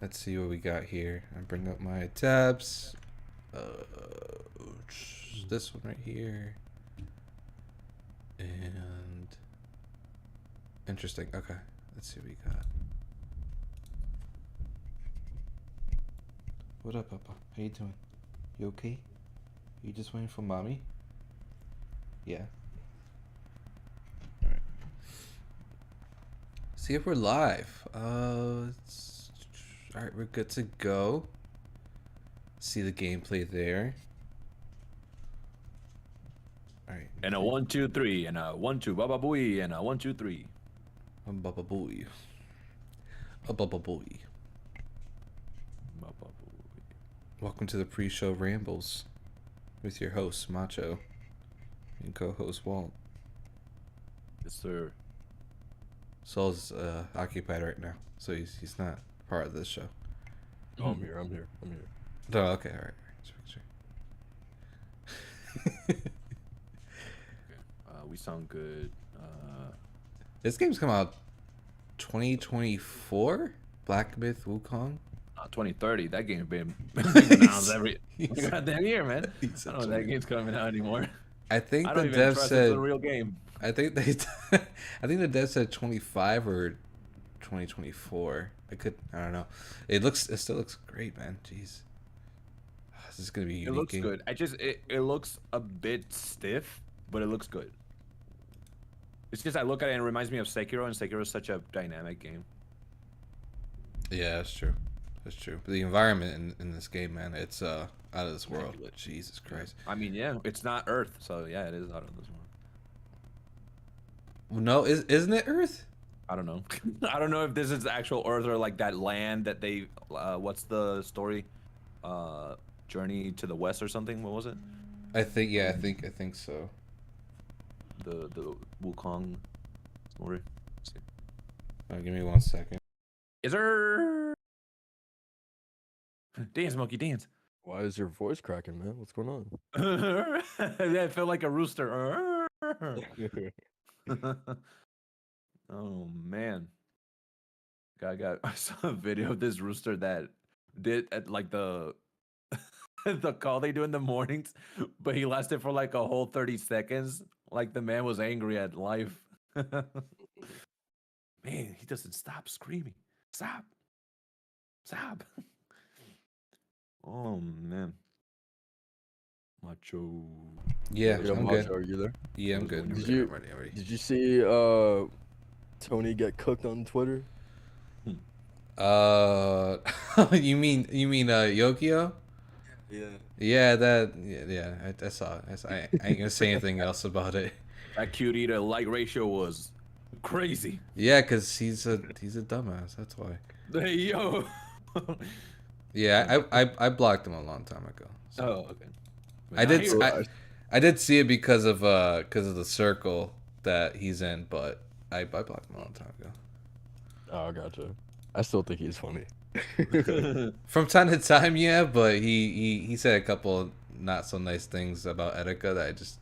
Let's see what we got here. I bring up my tabs. This one right here. And interesting. Okay, let's see what we got. What up, Papa? How you doing? You okay? You just waiting for mommy? Yeah. All right. See if we're live. All right, we're good to go. See the gameplay there. All right. And a 1, 2, 3, and a 1, 2, baba booey, and a 1, 2, 3. A baba booey. A baba booey. Welcome to the pre-show rambles with your host Macho and co-host Walt. Yes, sir. Saul's occupied right now, so he's not part of this show. Oh, I'm here. Oh, okay, all right. Just make sure. We sound good. This game's come out 2024. Black Myth Wukong. 2030. That game's been announced every goddamn year, man. I don't know if that game's coming out anymore. I think I the don't even dev trust said it's a real game. I think the dev said 25 or 2024. I don't know. It still looks great, man. Jeez. This is gonna be a unique It looks game. good. It looks a bit stiff, but it looks good. It's just I look at it and it reminds me of Sekiro, and Sekiro is such a dynamic game. Yeah, that's true. That's true. But the environment in this game, man, it's out of this world. Jesus Christ. I mean, yeah, it's not Earth, so yeah, it is out of this world. No, isn't it Earth? I don't know. I don't know if this is actual Earth or like that land that they. What's the story? Journey to the West or something. What was it? I think so. The Wukong story. Give me 1 second. Is there? Dance, monkey, dance. Why is your voice cracking, man? What's going on? Yeah, I feel like a rooster. Oh man, I saw a video of this rooster that did at like the the call they do in the mornings, but he lasted for like a whole 30 seconds. Like the man was angry at life. Man, he doesn't stop screaming. Stop. Oh man, Macho. Yeah, Yo, I'm Macho, good. are you there? Yeah, I'm good. Did I'm you- ready. Did you see Tony get cooked on Twitter? You mean Yokio? Yeah. Yeah, I saw it. I ain't gonna say anything else about it. That cutie to like ratio was crazy. Yeah, cause he's a dumbass. That's why. Hey yo. Yeah, I blocked him a long time ago. So. Oh, okay. I did see it because of the circle that he's in, but I blocked him a long time ago. Oh, gotcha. I still think he's funny. From time to time, yeah, but he said a couple not so nice things about Etika that I just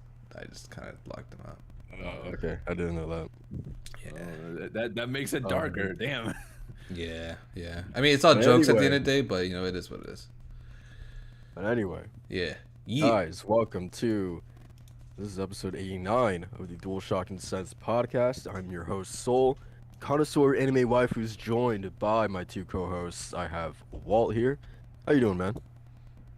kind of blocked him out. Oh, okay. I didn't know that. Yeah. That makes it darker. Damn. Yeah. I mean, it's all But jokes at the anyway. end of the day, but it is what it is. But anyway, Yeah. guys, welcome to this is episode 89 of the DualShock Sense Podcast. I'm your host, Soul, connoisseur anime waifu's, joined by my two co-hosts. I have Walt here. How you doing, man?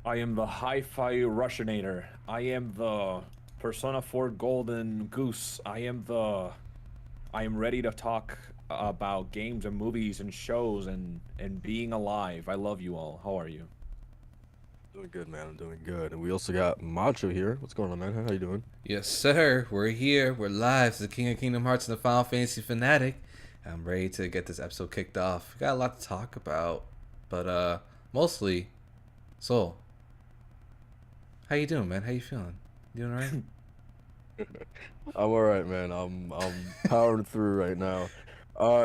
I am the hi-fi Russianator. I am the Persona 4 Golden Goose. I am ready to talk about games and movies and shows and being alive. I love you all. How are you? Doing good, man. I'm doing good. And we also got Macho here. What's going on, man? How you doing? Yes, sir. We're here. We're live. It's the King of Kingdom Hearts and the Final Fantasy fanatic. I'm ready to get this episode kicked off. We got a lot to talk about, but mostly, Soul. How you doing, man? How you feeling? You doing alright? I'm alright, man. I'm powering through right now.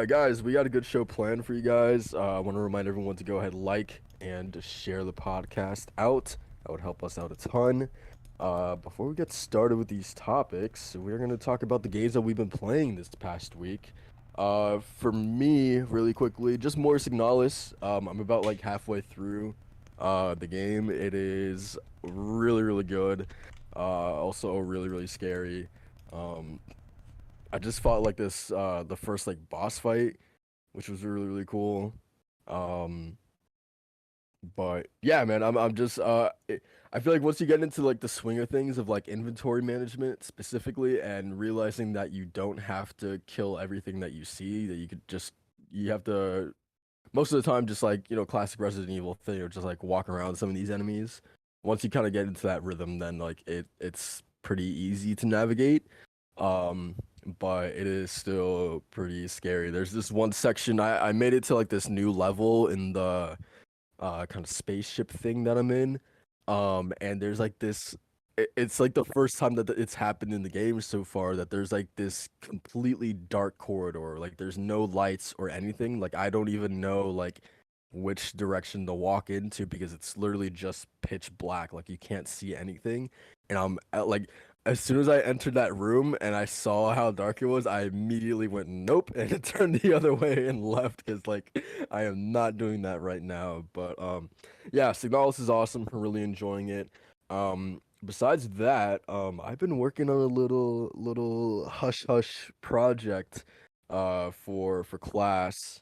Guys, we got a good show planned for you guys. I want to remind everyone to go ahead, like, and share the podcast out. That would help us out a ton. Before we get started with these topics, we're going to talk about the games that we've been playing this past week. For me, really quickly, just more Signalis. I'm about like halfway through the game. It is really, really good. Also really, really scary. Um, I just fought like this the first like boss fight, which was really, really cool. Um, but yeah, man, I'm just I feel like once you get into like the swing of things of like inventory management specifically and realizing that you don't have to kill everything that you see, that you could just you have to most of the time just like, classic Resident Evil thing or just like walk around some of these enemies. Once you kind of get into that rhythm, then like it's pretty easy to navigate. Um, but it is still pretty scary. There's this one section I made it to like this new level in the kind of spaceship thing that I'm in. And there's like this it's like the first time that it's happened in the game so far that there's like this completely dark corridor. Like there's no lights or anything. Like I don't even know like which direction to walk into because it's literally just pitch black. Like you can't see anything. And I'm like as soon as I entered that room and I saw how dark it was, I immediately went nope and turned the other way and left because like I am not doing that right now. But yeah, Signalis is awesome. I'm really enjoying it. Besides that, I've been working on a little hush hush project for class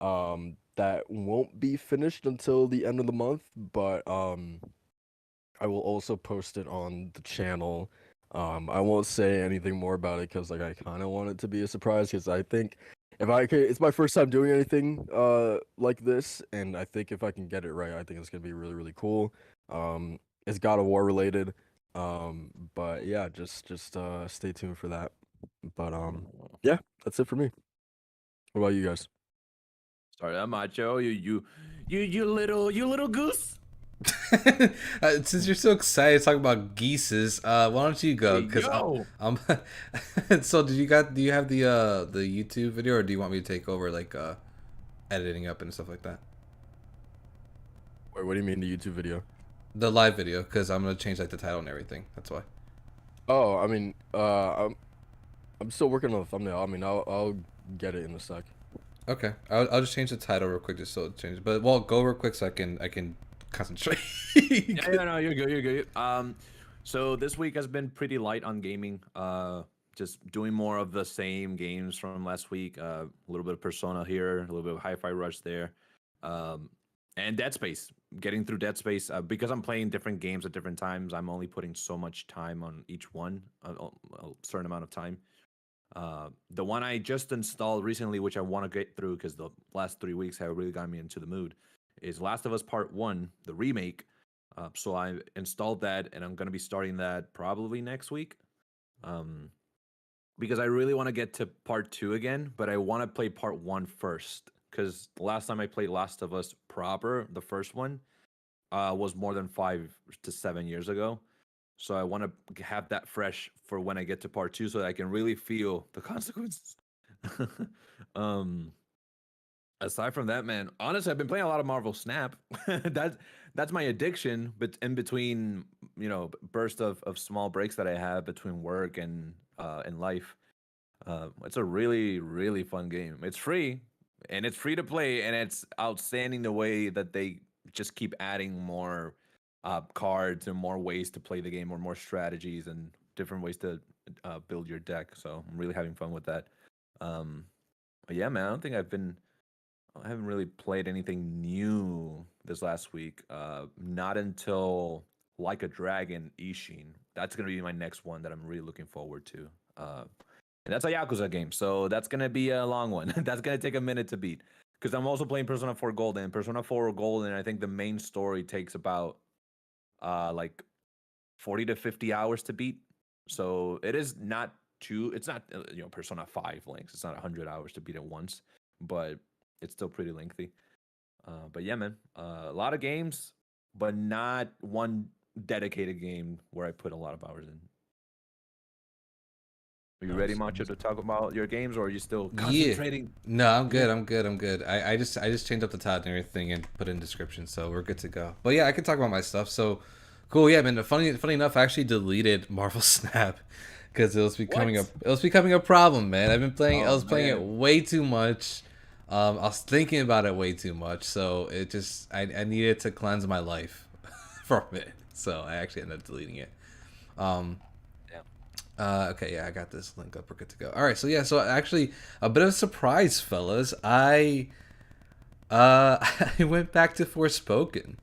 that won't be finished until the end of the month, but I will also post it on the channel. I won't say anything more about it because like I kind of want it to be a surprise because I think if I can, it's my first time doing anything like this, and I think if I can get it right, I think it's gonna be really really cool. It's God of War related, but yeah, just stay tuned for that. But yeah, that's it for me. What about you guys? Sorry, I'm macho. You little goose. Since you're so excited to talk about geeses, why don't you go? Hey, Because yo. I'm so do you have the YouTube video or do you want me to take over like editing up and stuff like that? Wait, what do you mean the YouTube video? The live video because I'm gonna change like the title and everything. That's why. Oh, I mean, I'm still working on the thumbnail. I mean, I'll get it in a sec. Okay, I'll just change the title real quick just so it changes. But well, go real quick so I can concentrate. Yeah, no, you're good. You're good. So this week has been pretty light on gaming. Just doing more of the same games from last week. A little bit of Persona here, a little bit of Hi-Fi Rush there, and Dead Space. Getting through Dead Space because I'm playing different games at different times. I'm only putting so much time on each one, a certain amount of time. The one I just installed recently, which I want to get through because the last 3 weeks have really got me into the mood, is Last of Us Part 1, the remake. So I installed that and I'm going to be starting that probably next week. Because I really want to get to Part 2 again, but I want to play Part 1 first. Because the last time I played Last of Us proper, the first one, was more than 5 to 7 years ago. So I want to have that fresh for when I get to part 2 so that I can really feel the consequences. um Aside from that, man, honestly, I've been playing a lot of Marvel Snap. That's my addiction, but in between, burst of small breaks that I have between work and life. It's a really, really fun game. It's free and it's free to play, and it's outstanding the way that they just keep adding more cards and more ways to play the game, or more strategies and different ways to build your deck. So I'm really having fun with that. But yeah, man, I haven't really played anything new this last week. Not until Like a Dragon Ishin. That's gonna be my next one that I'm really looking forward to. And that's a Yakuza game, so that's gonna be a long one. That's gonna take a minute to beat. Because I'm also playing Persona 4 Golden. Persona 4 Golden, I think the main story takes about like 40 to 50 hours to beat. So it is not it's not Persona 5 lengths. It's not 100 hours to beat it once, but it's still pretty lengthy. But yeah, man, a lot of games, but not one dedicated game where I put a lot of hours in. Are you ready, Macho, to talk about your games, or are you still concentrating? Yeah. No, I'm good. I'm good. I'm good. I just changed up the title and everything and put in description, so we're good to go. But yeah, I can talk about my stuff. So cool. Yeah, man. Funny enough, I actually deleted Marvel Snap because it was becoming a problem, man. I Oh was playing it man. way too much. I was thinking about it way too much, so I needed to cleanse my life from it. So I actually ended up deleting it. Um, Yeah. okay, yeah, I got this link up. We're good to go. All right, so yeah, so actually a bit of a surprise, fellas. I went back to Forspoken.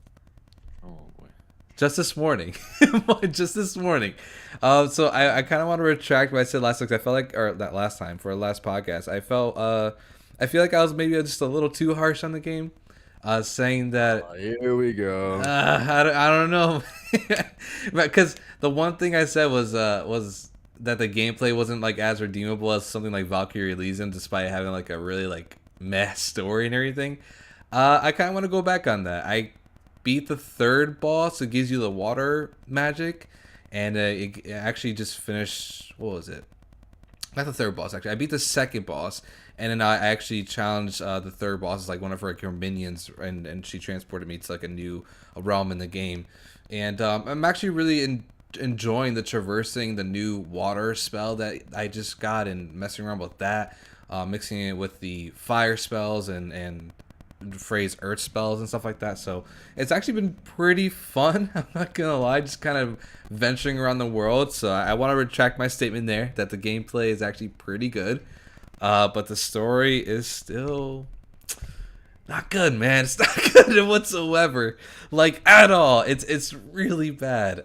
Oh boy. Just this morning. Just this morning. So I kind of want to retract what I said last week. I felt like, or that last time for our last podcast, I feel like I was maybe just a little too harsh on the game. Saying that, Here we go. I don't know. Because the one thing I said was that the gameplay wasn't like as redeemable as something like Valkyrie Elysium, despite having like a really like meh story and everything. I kind of want to go back on that. I beat the third boss. It gives you the water magic, and it actually just finished. What was it? Not the third boss, actually. I beat the second boss, and then I actually challenged the third boss as like one of her minions, and she transported me to like a new realm in the game. And I'm actually really enjoying the traversing the new water spell that I just got and messing around with that, mixing it with the fire spells and phrase earth spells and stuff like that. So it's actually been pretty fun. I'm not gonna lie, just kind of venturing around the world. So I want to retract my statement there that the gameplay is actually pretty good, but the story is still not good, man. It's not good whatsoever, like at all. It's really bad.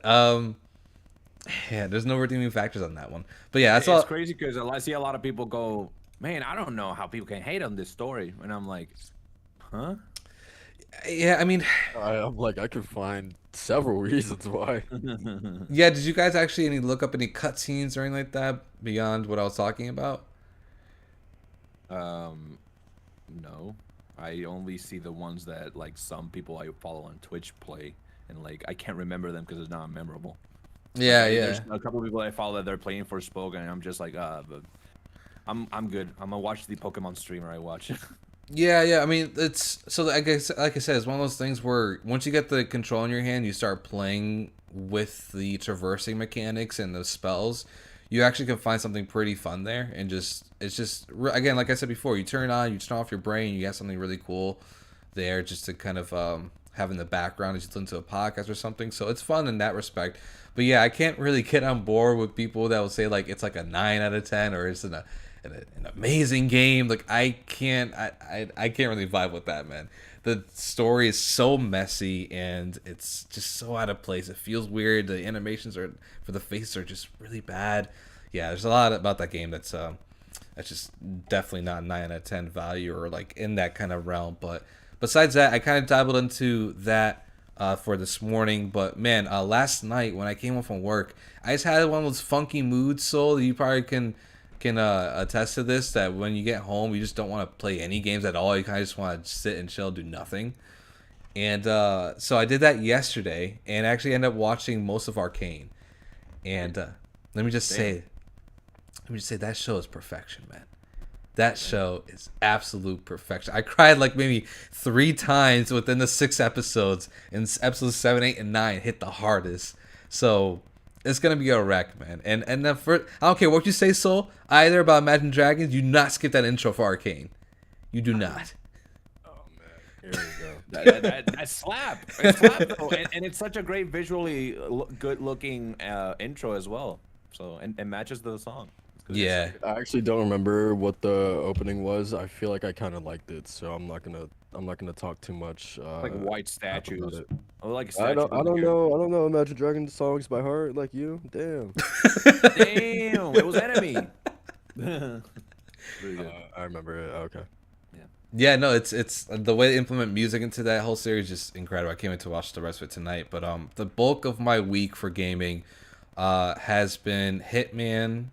Yeah, there's no redeeming factors on that one. But yeah, that's all. It's crazy because I see a lot of people go, man, I don't know how people can hate on this story, and I'm like, huh? Yeah, I mean, I'm like, I could find several reasons why. yeah. Did you guys actually look up any cutscenes or anything like that beyond what I was talking about? No. I only see the ones that like some people I follow on Twitch play, and like I can't remember them because it's not memorable. Yeah, There's yeah. a couple people I follow that they're playing for Spoken, and I'm just like, but I'm good. I'm gonna watch the Pokemon streamer I watch. Yeah, yeah. I mean, it's so like I said, it's one of those things where once you get the control in your hand, you start playing with the traversing mechanics and the spells. You actually can find something pretty fun there, and again, like I said before, you turn off your brain, you got something really cool there, just to kind of have in the background as you listen to a podcast or something. So it's fun in that respect. But yeah, I can't really get on board with people that will say like it's like a 9 out of 10 or it's an amazing game. Like I can't really vibe with that, man. The story is so messy and it's just so out of place. It feels weird. The animations are for the faces are just really bad. Yeah, there's a lot about that game that's just definitely not 9 out of 10 value or like in that kind of realm. But besides that, I kind of dabbled into that for this morning. But man, last night when I came home from work, I just had one of those funky moods. Soul, you probably can attest to this, that when you get home you just don't want to play any games at all. You kind of just want to sit and chill, do nothing. And so I did that yesterday and actually ended up watching most of Arcane. And let me just say that show is perfection, man. That show is absolute perfection. I cried like maybe 3 times within the 6 episodes, and episodes 7, 8, and 9 hit the hardest. So it's gonna be a wreck, man. And then I don't care what you say, Soul, either about Imagine Dragons, you do not skip that intro for Arcane. You do not. Oh man, here we go. That slap. It slap though, and it's such a great visually good looking intro as well. So and matches the song. Yeah. I actually don't remember what the opening was. I feel like I kind of liked it, so I'm not gonna talk too much. Like white statues. it. Oh, like I don't know Imagine Dragons songs by heart like you. Damn. Damn, it was Enemy. Really good. I remember it. Okay. Yeah, no, it's the way they implement music into that whole series is just incredible. I can't wait to watch the rest of it tonight. But the bulk of my week for gaming has been Hitman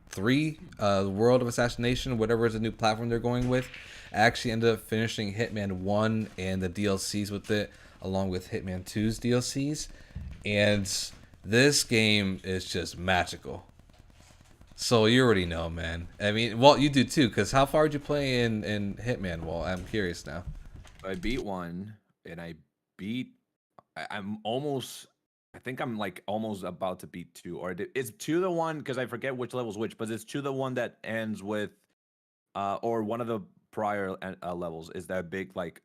3, World of Assassination, whatever is the new platform they're going with. I actually ended up finishing Hitman 1 and the DLCs with it, along with Hitman 2's DLCs. And this game is just magical. So you already know, man. I mean, well, you do too, because how far did you play in Hitman? Well, I'm curious now. I beat 1, and I'm almost I think I'm like almost about to beat 2, or is 2 the one? Because I forget which level's which, but it's 2 the one that ends with, or one of the prior levels is that big like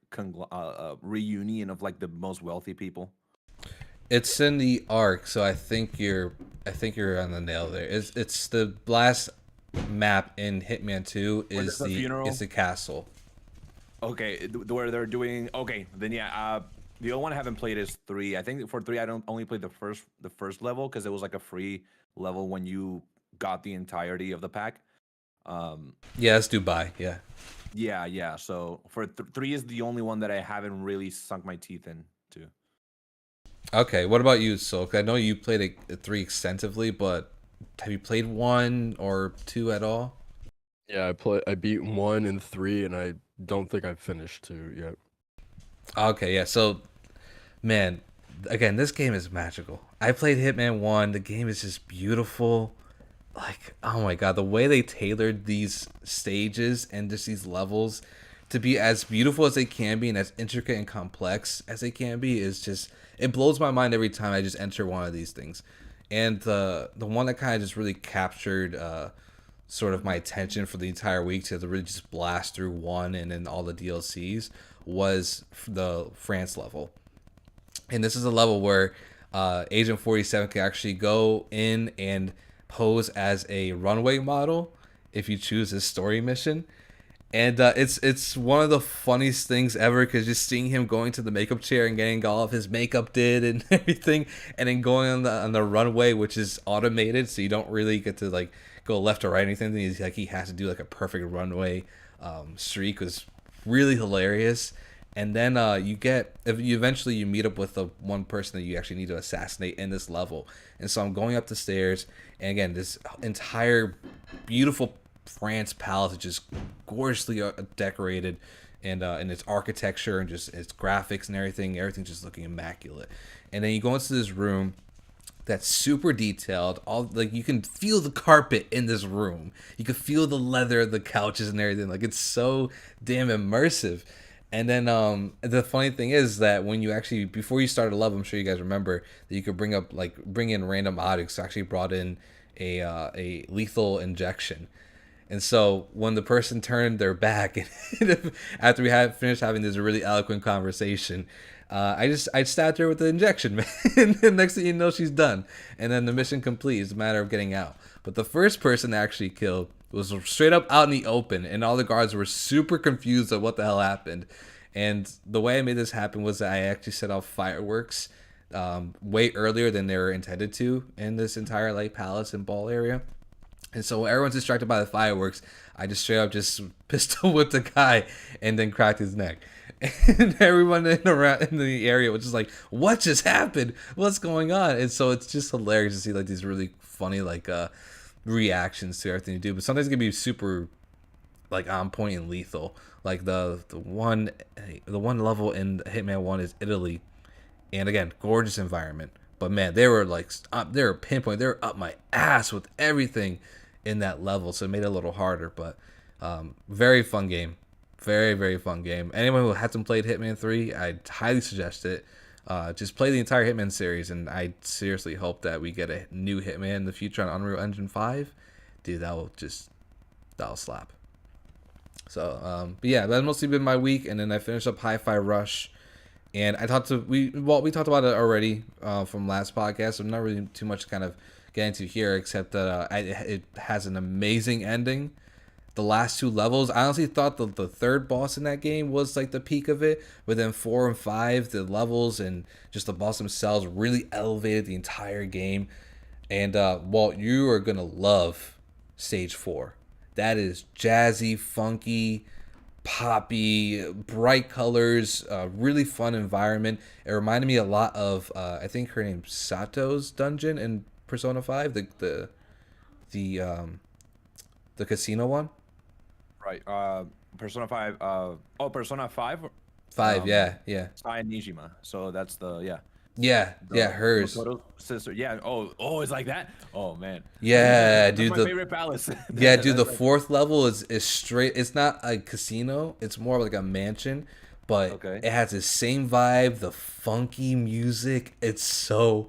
reunion of like the most wealthy people. It's in the arc, so I think you're on the nail there. It's the last map in Hitman 2 Where is there's a funeral? the castle. Okay, where they're doing. Okay, then yeah. The other one I haven't played is 3. I think for 3 I don't only played the first level because it was like a free level when you got the entirety of the pack. Yeah, it's Dubai. Yeah. Yeah. So for 3 is the only one that I haven't really sunk my teeth into. Okay, what about you, Soul? 'Cause I know you played a 3 extensively, but have you played 1 or 2 at all? Yeah, I beat 1 and 3, and I don't think I've finished 2 yet. Okay, yeah. So, man, again, this game is magical. I played Hitman 1. The game is just beautiful. Like, oh my god, the way they tailored these stages and just these levels to be as beautiful as they can be and as intricate and complex as they can be is just, it blows my mind every time I just enter one of these things. And the one that kind of just really captured sort of my attention for the entire week to really just blast through 1 and then all the DLCs was the France level. And this is a level where Agent 47 can actually go in and pose as a runway model if you choose this story mission. And it's one of the funniest things ever because just seeing him going to the makeup chair and getting all of his makeup did and everything, and then going on the runway, which is automated, so you don't really get to like go left or right or anything. He's like he has to do like a perfect runway streak was really hilarious. And then if you eventually you meet up with the one person that you actually need to assassinate in this level. And so I'm going up the stairs, and again, this entire beautiful France palace is just gorgeously decorated, and its architecture and just its graphics and everything's just looking immaculate. And then you go into this room that's super detailed. All like you can feel the carpet in this room. You can feel the leather of the couches and everything. Like it's so damn immersive. And then the funny thing is that when you actually before you start a level, I'm sure you guys remember that you could bring in random objects. So I actually brought in a lethal injection. And so when the person turned their back, after we had finished having this really eloquent conversation, I stabbed her with the injection, man. And the next thing you know, she's done. And then the mission complete. It's a matter of getting out. But the first person I actually killed was straight up out in the open, and all the guards were super confused at what the hell happened. And the way I made this happen was that I actually set off fireworks way earlier than they were intended to in this entire like palace and ball area. And so when everyone's distracted by the fireworks, I just straight up just pistol whipped the guy and then cracked his neck. And everyone in the area was just like, "What just happened? What's going on?" And so it's just hilarious to see like these really funny like reactions to everything you do. But sometimes it can be super like on point and lethal. Like the one level in Hitman 1 is Italy, and again, gorgeous environment. But man, they were pinpoint. They were up my ass with everything in that level, so it made it a little harder. But very fun game, very very fun game. Anyone who hasn't played Hitman 3, I highly suggest it. Just play the entire Hitman series, and I seriously hope that we get a new Hitman in the future on Unreal Engine 5. Dude, that'll slap. So, but yeah, that's mostly been my week, and then I finished up Hi-Fi Rush. And we talked about it already from last podcast, so not really too much to kind of get into here, except that it has an amazing ending. The last 2 levels, I honestly thought the third boss in that game was like the peak of it, but then 4 and 5, the levels and just the boss themselves really elevated the entire game. And Walt, you are gonna love Stage 4. That is jazzy, funky, poppy, bright colors, really fun environment. It reminded me a lot of I think her name's Sato's dungeon in Persona 5, the casino one. Right. Persona 5. Persona 5. 5, yeah. Sai Nijima. So that's the Hers. Makoto's sister. Yeah. It's like that. Oh man. Yeah, That's dude. my favorite palace. Yeah, dude. The 4th level is straight. It's not a casino. It's more like a mansion, but Okay. it has the same vibe. The funky music. It's so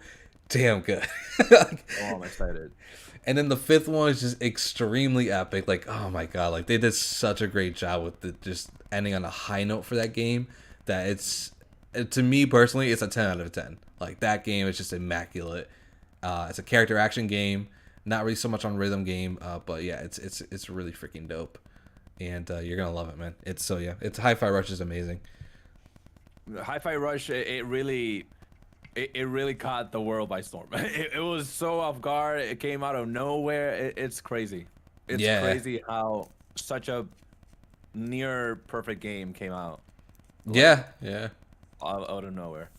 damn good. Oh, I'm excited. And then the fifth one is just extremely epic. Like, oh my god, like they did such a great job with just ending on a high note for that game that to me personally, it's a 10 out of 10. Like that game is just immaculate. It's a character action game, not really so much on rhythm game, but yeah, it's really freaking dope, and you're gonna love it, man. It's Hi-Fi Rush is amazing. Hi-Fi Rush, it really caught the world by storm. It was so off guard. It came out of nowhere. It's crazy. It's crazy how such a near perfect game came out. Like, out of nowhere.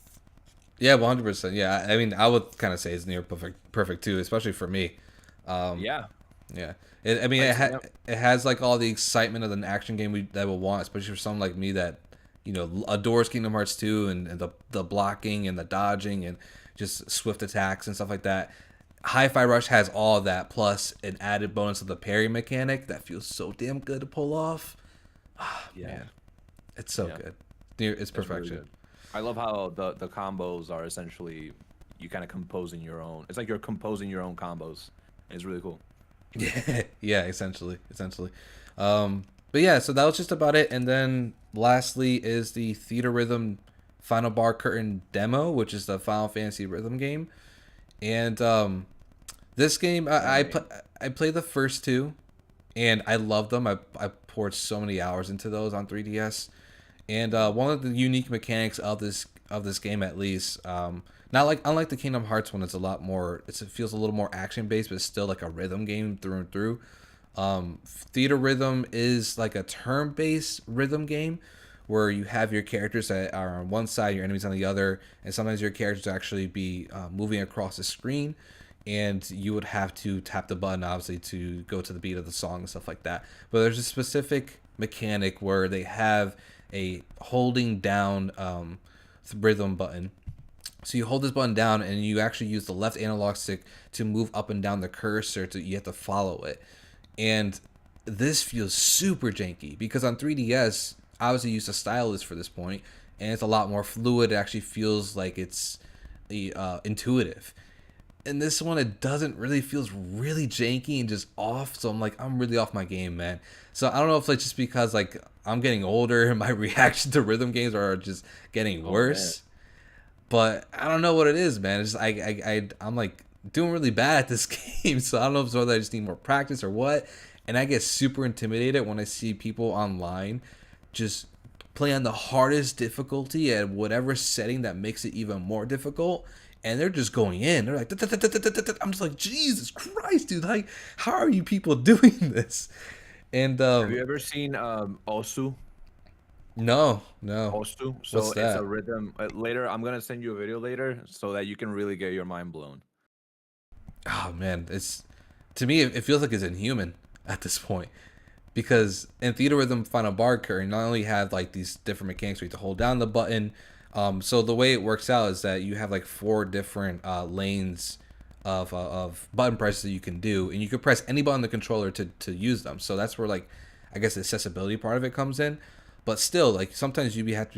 Yeah, 100%. Yeah, I mean, I would kind of say it's near perfect too, especially for me. Yeah. It has like all the excitement of an action game that we'll want, especially for someone like me that, adores Kingdom Hearts 2 and the blocking and the dodging and just swift attacks and stuff like that. Hi-Fi Rush has all of that, plus an added bonus of the parry mechanic that feels so damn good to pull off. Man, it's so good. It's perfection. Really, I love how the combos are essentially you kind of composing your own. It's like you're composing your own combos. It's really cool. Yeah, essentially. But yeah, so that was just about it. And then lastly is the Theater Rhythm Final Bar Curtain demo, which is the Final Fantasy rhythm game. And this game, I played the first two, and I love them. I poured so many hours into those on 3DS. And one of the unique mechanics of this game, at least, unlike the Kingdom Hearts one, it's a lot more. It feels a little more action based, but it's still like a rhythm game through and through. Theater Rhythm is like a turn based rhythm game where you have your characters that are on one side, your enemies on the other, and sometimes your characters actually be moving across the screen, and you would have to tap the button obviously to go to the beat of the song and stuff like that. But there's a specific mechanic where they have a holding down rhythm button. So you hold this button down and you actually use the left analog stick to move up and down the cursor. You have to follow it. And this feels super janky because on 3DS, I obviously used a stylus for this point, and it's a lot more fluid. It actually feels like it's intuitive. And this one, it doesn't really feels really janky and just off. So I'm really off my game, man. So I don't know if it's just because like I'm getting older and my reaction to rhythm games are just getting worse. But I don't know what it is, man. It's just I'm like doing really bad at this game. So I don't know if it's whether I just need more practice or what. And I get super intimidated when I see people online just play on the hardest difficulty at whatever setting that makes it even more difficult. And they're just going in. They're like, I'm just like, Jesus Christ, dude. Like, how are you people doing this? And have you ever seen Osu? No. Osu. So What's that? It's a rhythm. Later, I'm gonna send you a video later so that you can really get your mind blown. Oh man, to me it feels like it's inhuman at this point. Because in Theater Rhythm Final Bar Curtain, not only have like these different mechanics where you have to hold down the button. So the way it works out is that you have like 4 different lanes of button presses that you can do, and you can press any button on the controller to use them. So that's where like I guess the accessibility part of it comes in. But still, like sometimes you have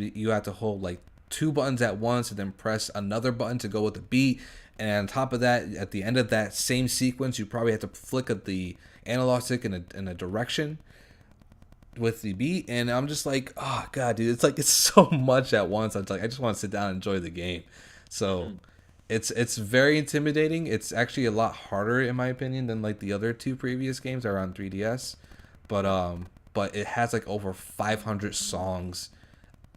to hold like 2 buttons at once and then press another button to go with the beat. And on top of that, at the end of that same sequence, you probably have to flick at the analog stick in a direction with the beat. And I'm just like, oh god, dude, it's so much at once. I'm like, I just want to sit down and enjoy the game. So it's very intimidating. It's actually a lot harder in my opinion than like the other 2 previous games that are on 3DS. But it has like over 500 songs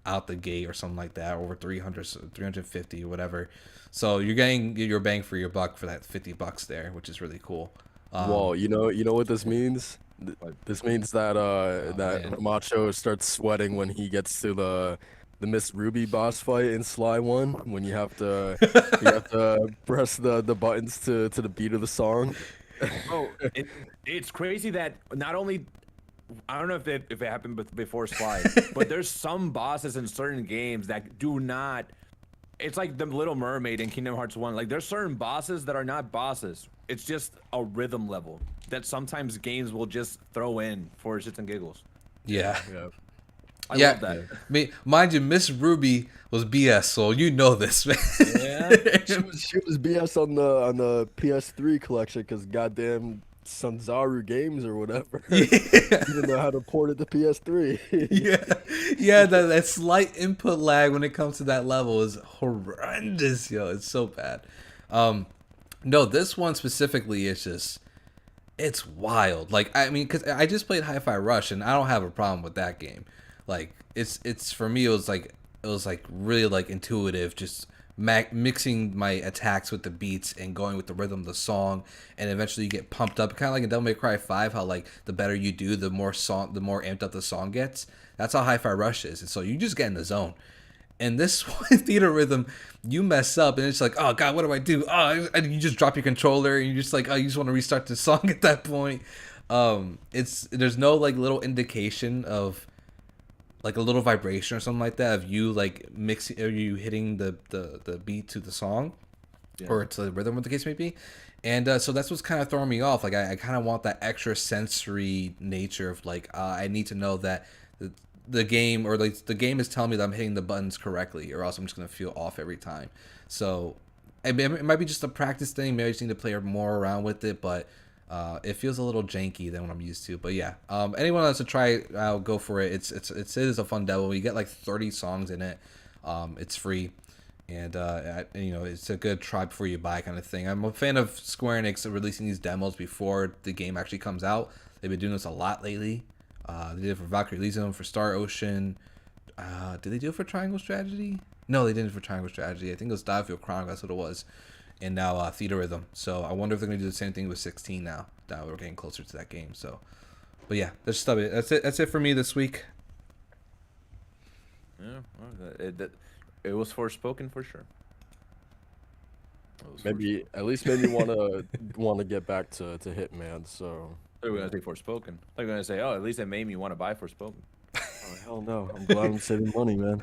out the gate or something like that, over 300, 350 or whatever. So you're getting your bang for your buck for that $50 there, which is really cool. Whoa, you know what this means? This means that that Macho starts sweating when he gets to the Miss Ruby boss fight in Sly 1, when you have to press the buttons to the beat of the song. Oh, it's crazy that not only I don't know if it happened before Sly, but there's some bosses in certain games that do not. It's like the Little Mermaid in Kingdom Hearts 1. Like there's certain bosses that are not bosses. It's just a rhythm level that sometimes games will just throw in for shits and giggles. Yeah. I love that. Mind you, Miss Ruby was BS, so you know this, man. Yeah. She was BS on the PS3 collection because goddamn Sanzaru Games or whatever Yeah. didn't know how to port it to PS3. Yeah, that slight input lag when it comes to that level is horrendous, yo. It's so bad. No, this one specifically is just, it's wild. Like, I mean, because I just played Hi-Fi Rush and I don't have a problem with that game. Like, it's for me, it was like really like intuitive, just mixing my attacks with the beats and going with the rhythm of the song, and eventually you get pumped up, kind of like in Devil May Cry 5, how like the better you do, the more amped up the song gets. That's how Hi-Fi Rush is, and so you just get in the zone. And this one, Theater Rhythm, you mess up and it's like, oh god, what do I do? Oh, and you just drop your controller and you're just like, oh, you just want to restart the song at that point. There's no like little indication of like a little vibration or something like that of you like mixing, or you hitting the beat to the song, or to the rhythm, what the case may be. And so that's what's kind of throwing me off. Like I kind of want that extra sensory nature of like, I need to know that the game, or like the game is telling me that I'm hitting the buttons correctly, or else I'm just gonna feel off every time. So it might be just a practice thing. Maybe I just need to play more around with it, but it feels a little janky than what I'm used to. But yeah, anyone else to try it out, go for it. It is a fun demo. You get like 30 songs in it. It's free, and you know, it's a good try before you buy kind of thing. I'm a fan of Square Enix releasing these demos before the game actually comes out. They've been doing this a lot lately. They did it for Valkyrie Elysium, for Star Ocean. Did they do it for Triangle Strategy? No, they didn't for Triangle Strategy. I think it was Battlefield Chronicle. That's what it was. And now Theater Rhythm. So I wonder if they're gonna do the same thing with 16 now. That we're getting closer to that game. So, but yeah, that's just it. That's it for me this week. Yeah, well, it was Forspoken for sure. Maybe at least made me want to get back to Hitman. So They were gonna say Forspoken. They're gonna say, oh, at least it made me want to buy Forspoken. oh, hell no! I'm glad I'm saving money, man.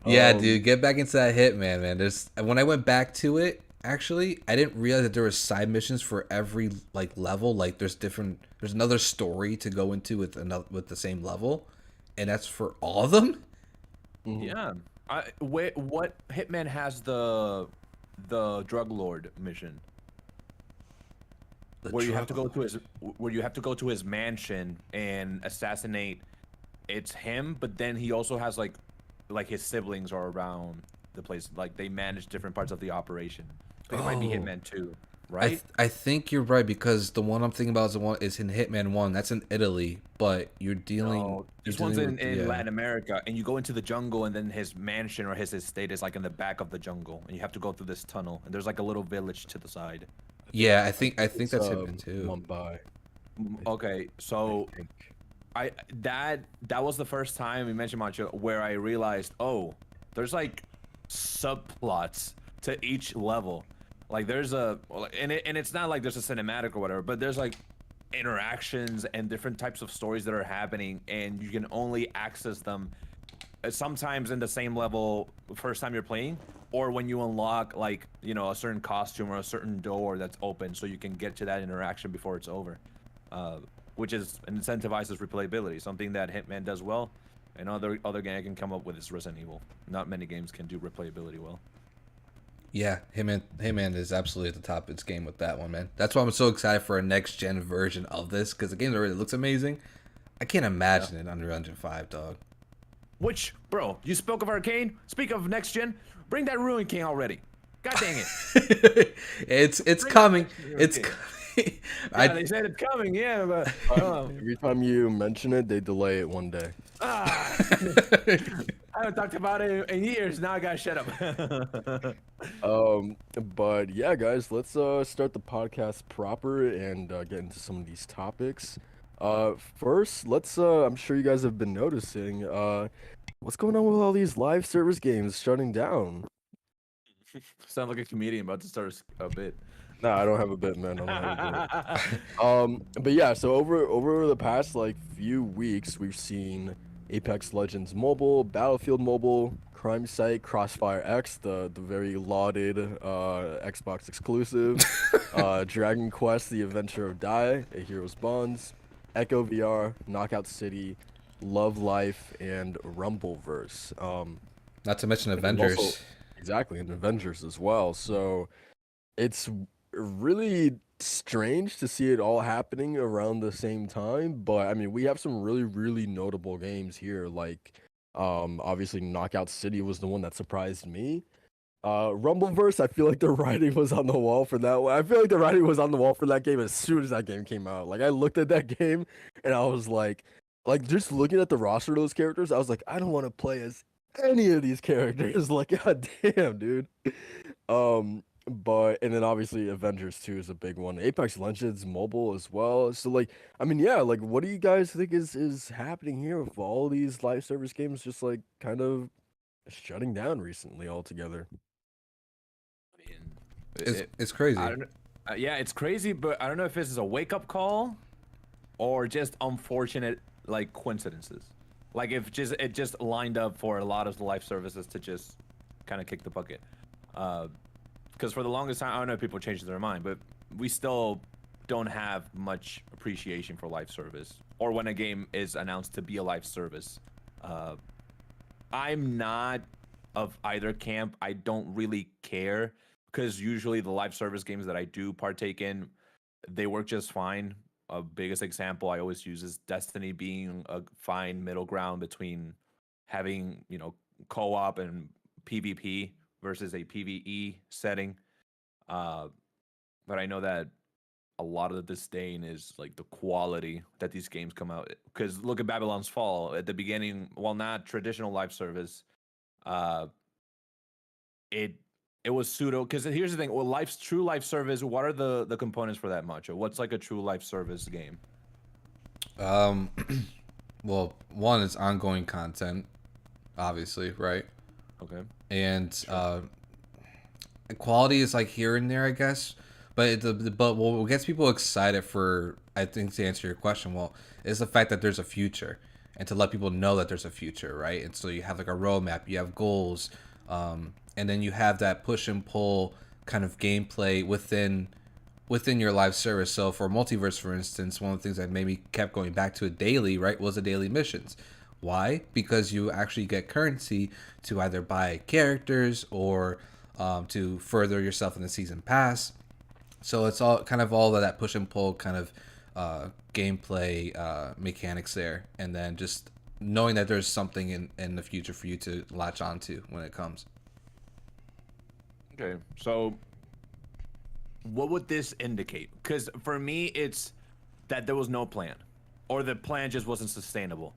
Yeah, dude, get back into that Hitman, man. When I went back to it, actually, I didn't realize that there were side missions for every like level. Like there's another story to go into with the same level, and that's for all of them. Mhm. Yeah. What Hitman has the drug lord mission? Where you have to go to his mansion and assassinate. It's him, but then he also has like his siblings are around the place. Like they manage different parts of the operation. I think it might be Hitman 2, right? I think you're right, because the one I'm thinking about is in Hitman 1. That's in Italy, but you're dealing. No, this you're one's dealing in with- Latin America, and you go into the jungle, and then his mansion or his estate is like in the back of the jungle, and you have to go through this tunnel, and there's like a little village to the side. Yeah, I think that's It's, Hitman 2. Mumbai. Okay, so that was the first time we mentioned Macho where I realized, oh, there's like subplots to each level. Like there's and it's not like there's a cinematic or whatever, but there's like interactions and different types of stories that are happening, and you can only access them sometimes in the same level first time you're playing, or when you unlock like, you know, a certain costume or a certain door that's open, so you can get to that interaction before it's over, which incentivizes replayability, something that Hitman does well, and other game I can come up with is Resident Evil. Not many games can do replayability well. Yeah, Hitman is absolutely at the top of its game with that one, man. That's why I'm so excited for a next gen version of this, because the game already looks amazing. I can't imagine it on Unreal Engine 5, dog. Which, bro, you spoke of Arcane. Speak of next gen. Bring that Ruin King already. God dang it. It's coming. It's coming. Yeah, they said it's coming. Yeah, but Every time you mention it, they delay it one day. I haven't talked about it in years. Now I gotta shut up. But yeah, guys, let's start the podcast proper and get into some of these topics. First, let's I'm sure you guys have been noticing what's going on with all these live service games shutting down. Sound like a comedian about to start a bit. No, I don't have a bit, man. I don't have a bit. But yeah, so over the past like few weeks, we've seen Apex Legends Mobile, Battlefield Mobile, Crime Site, Crossfire X, the very lauded Xbox exclusive, Dragon Quest: The Adventure of Dai, A Hero's Bonds, Echo VR, Knockout City, Love Life, and Rumbleverse. Not to mention and Avengers. also- Exactly, and Avengers as well. So it's really strange to see it all happening around the same time. But I mean, we have some really, really notable games here. Like, obviously, Knockout City was the one that surprised me. Rumbleverse, I feel like the writing was on the wall for that one. I feel like the writing was on the wall for that game as soon as that game came out. Like, I looked at that game and I was like just looking at the roster of those characters, I was like, I don't want to play as any of these characters. Like, god damn, dude. But and then obviously Avengers 2 is a big one. Apex Legends mobile as well. So like, I mean, yeah, like what do you guys think is happening here with all these live service games just like kind of shutting down recently altogether? I mean, It's crazy. I don't know. Yeah, it's crazy, but I don't know if this is a wake up call or just unfortunate like coincidences. Like if it just lined up for a lot of the live services to just kind of kick the bucket. Because for the longest time, I don't know if people changed their mind, but we still don't have much appreciation for live service or when a game is announced to be a live service. I'm not of either camp. I don't really care because usually the live service games that I do partake in, they work just fine. A biggest example I always use is Destiny being a fine middle ground between having, co-op and PvP versus a PvE setting. But I know that a lot of the disdain is like the quality that these games come out. Because look at Babylon's Fall at the beginning, while not traditional live service, it was pseudo. Because here's the thing: well, true live service. What are the components for that, Macho? What's like a true live service game? Well, one is ongoing content, obviously, right? Okay. And quality is like here and there, I guess. But but what gets people excited for, I think, to answer your question, well, is the fact that there's a future, and to let people know that there's a future, right? And so you have like a roadmap, you have goals, and then you have that push and pull kind of gameplay within your live service. So for Multiverse, for instance, one of the things that maybe kept going back to it daily, right, was the daily missions. Why? Because you actually get currency to either buy characters or to further yourself in the season pass. So it's all kind of all of that push and pull kind of gameplay mechanics there, and then just knowing that there's something in the future for you to latch onto when it comes. Okay, so what would this indicate? Because for me, it's that there was no plan, or the plan just wasn't sustainable.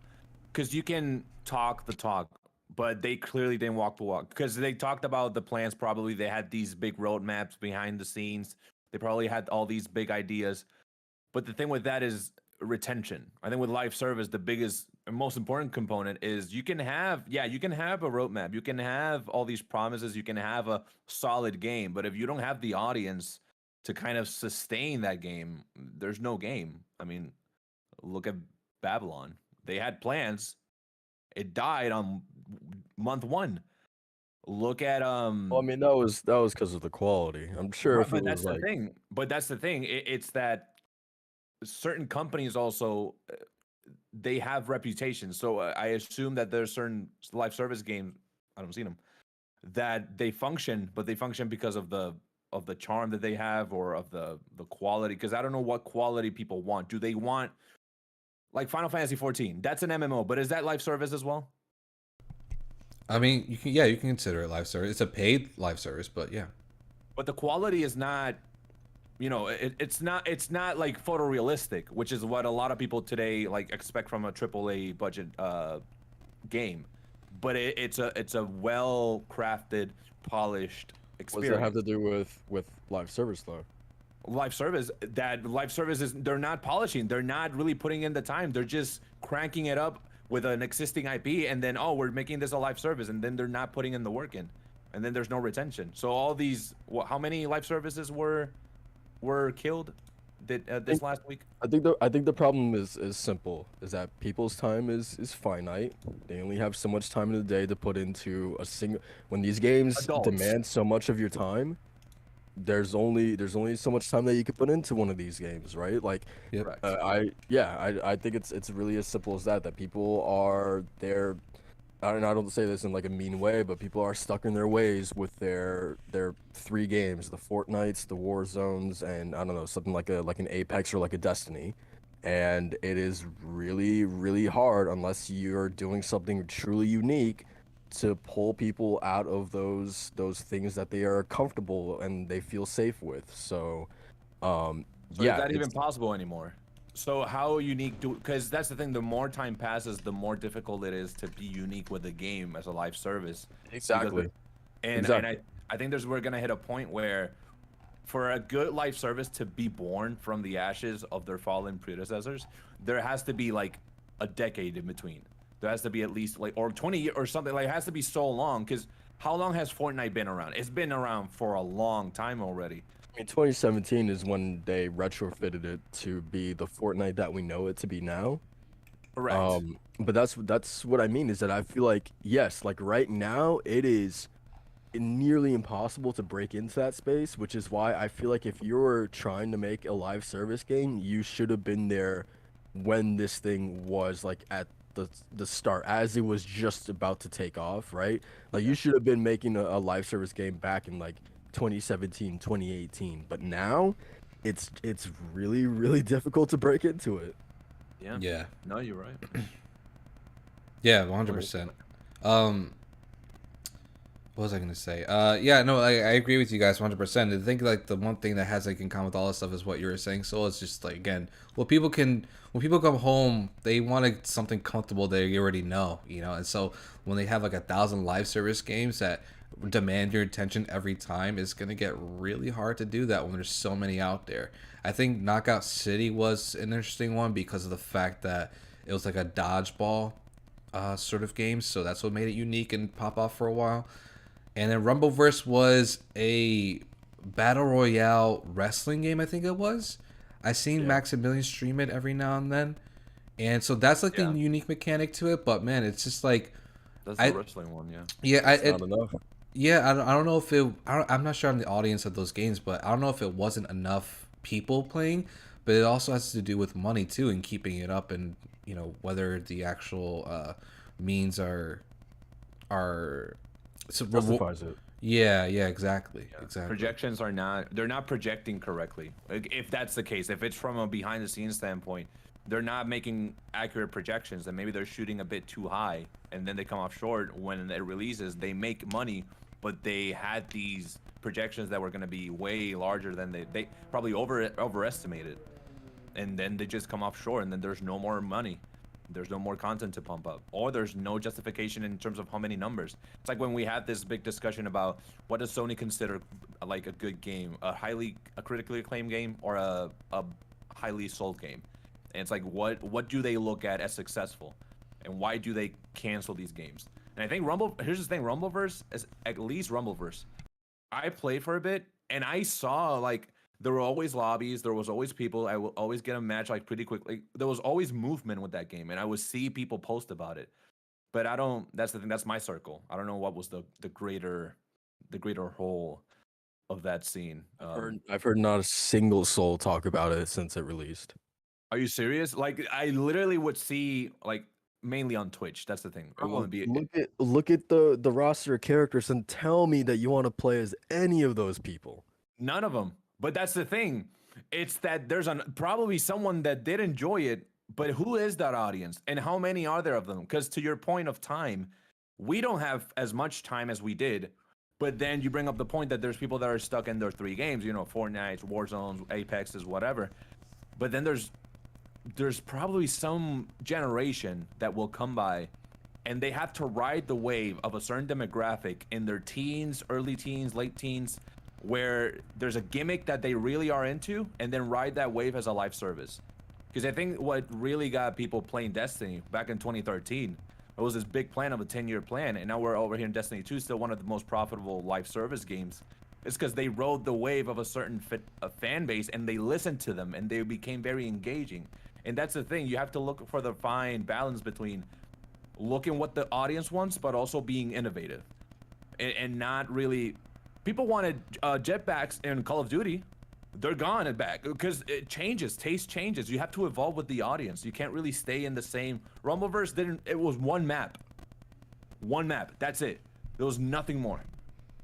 Because you can talk the talk, but they clearly didn't walk the walk. Because they talked about the plans, probably they had these big roadmaps behind the scenes. They probably had all these big ideas. But the thing with that is retention. I think with live service, the biggest and most important component is you can have a roadmap. You can have all these promises. You can have a solid game. But if you don't have the audience to kind of sustain that game, there's no game. I mean, look at Babylon. They had plans. It died on month 1. Look at Well, I mean, that was because of the quality. I'm sure right, if it but was that's the like, thing. But that's the thing. It's that certain companies also they have reputations. So I assume that there's certain live service games, I don't see them, that they function, but they function because of the charm that they have or of the quality. Because I don't know what quality people want. Do they want like Final Fantasy 14? That's an MMO, but is that live service as well? I mean, you can consider it live service. It's a paid live service, but yeah. But the quality is not, it's not like photorealistic, which is what a lot of people today like expect from a AAA budget game. But it's a well crafted, polished experience. what does that have to do with live service though? Live service is they're not polishing, they're not really putting in the time, they're just cranking it up with an existing IP, and then we're making this a live service, and then they're not putting in the work in, and then there's no retention. So all these, how many live services were killed this last week? I think the problem is simple, is that people's time is finite. They only have so much time in the day to put into a single. When these games Adults. demand so much of your time, there's only so much time that you can put into one of these games, right? Like, Yep. I think it's really as simple as that. That people are I don't say this in like a mean way, but people are stuck in their ways with their 3 games, the Fortnites, the War Zones, and I don't know, something like an Apex or like a Destiny. And it is really, really hard unless you're doing something truly unique to pull people out of those things that they are comfortable and they feel safe with. So, So is yeah, that even it's possible anymore? So how unique do? Because that's the thing. The more time passes, the more difficult it is to be unique with the game as a live service. Because exactly, and exactly. I think we're gonna hit a point where for a good live service to be born from the ashes of their fallen predecessors, there has to be like a decade in between. There has to be at least like or 20 years or something. Like it has to be so long because how long has Fortnite been around? It's been around for a long time already. I mean, 2017 is when they retrofitted it to be the Fortnite that we know it to be now. Correct. But that's what I mean is that I feel like yes, like right now it is nearly impossible to break into that space, which is why I feel like if you're trying to make a live service game, you should have been there when this thing was like at the start, as it was just about to take off, right? Like you should have been making a live service game back in like 2017, 2018. But now it's really, really difficult to break into it. Yeah. Yeah. No, you're right. Yeah, 100%. What was I gonna say? Yeah, no, I agree with you guys 100%. I think like the one thing that has like in common with all this stuff is what you were saying. So it's just like again, when people come home, they want something comfortable they already know, you know. And so when they have like 1,000 live service games that demand your attention every time, it's gonna get really hard to do that when there's so many out there. I think Knockout City was an interesting one because of the fact that it was like a dodgeball sort of game, so that's what made it unique and pop off for a while. And then Rumbleverse was a battle royale wrestling game, I think it was. I seen Yeah. Maximilian stream it every now and then, and so that's like the Yeah. unique mechanic to it. But man, it's just like That's I the wrestling one, yeah. yeah It's not enough. I don't know if it I'm not sure on the audience of those games, but I don't know if it wasn't enough people playing. But it also has to do with money too and keeping it up, and you know whether the actual means are so Justifies it. yeah, exactly. Projections are not, they're not projecting correctly. Like, if that's the case, if it's from a behind the scenes standpoint, they're not making accurate projections, and maybe they're shooting a bit too high and then they come off short when it releases. They make money, but they had these projections that were going to be way larger than they probably overestimated, and then they just come off short, and then there's no more money. There's no more content to pump up, or there's no justification in terms of how many numbers. It's like when we had this big discussion about what does Sony consider like a good game, a critically acclaimed game, or a highly sold game. And it's like what do they look at as successful, and why do they cancel these games? And I think here's the thing, Rumbleverse is at least Rumbleverse. I played for a bit, and I saw like there were always lobbies, there was always people. I will always get a match like pretty quickly. There was always movement with that game, and I would see people post about it. But I don't. That's the thing. That's my circle. I don't know what was the greater whole of that scene. I've heard not a single soul talk about it since it released. Are you serious? Like I literally would see like mainly on Twitch. That's the thing. It wouldn't be. Look at the roster of characters and tell me that you want to play as any of those people. None of them. But that's the thing. It's that there's probably someone that did enjoy it, but who is that audience and how many are there of them? Because to your point of time, we don't have as much time as we did. But then you bring up the point that there's people that are stuck in their 3 games, you know, Fortnite, Warzones, Apexes, whatever. But then there's probably some generation that will come by and they have to ride the wave of a certain demographic in their teens, early teens, late teens, where there's a gimmick that they really are into, and then ride that wave as a live service. Because I think what really got people playing Destiny back in 2013, it was this big plan of a 10-year plan, and now we're over here in Destiny 2, still one of the most profitable live service games. It's because they rode the wave of a certain fan base, and they listened to them, and they became very engaging. And that's the thing, you have to look for the fine balance between looking what the audience wants, but also being innovative. And not really... People wanted jetpacks in Call of Duty. They're gone and back because it changes. Taste changes. You have to evolve with the audience. You can't really stay in the same. Rumbleverse didn't. It was one map. One map. That's it. There was nothing more.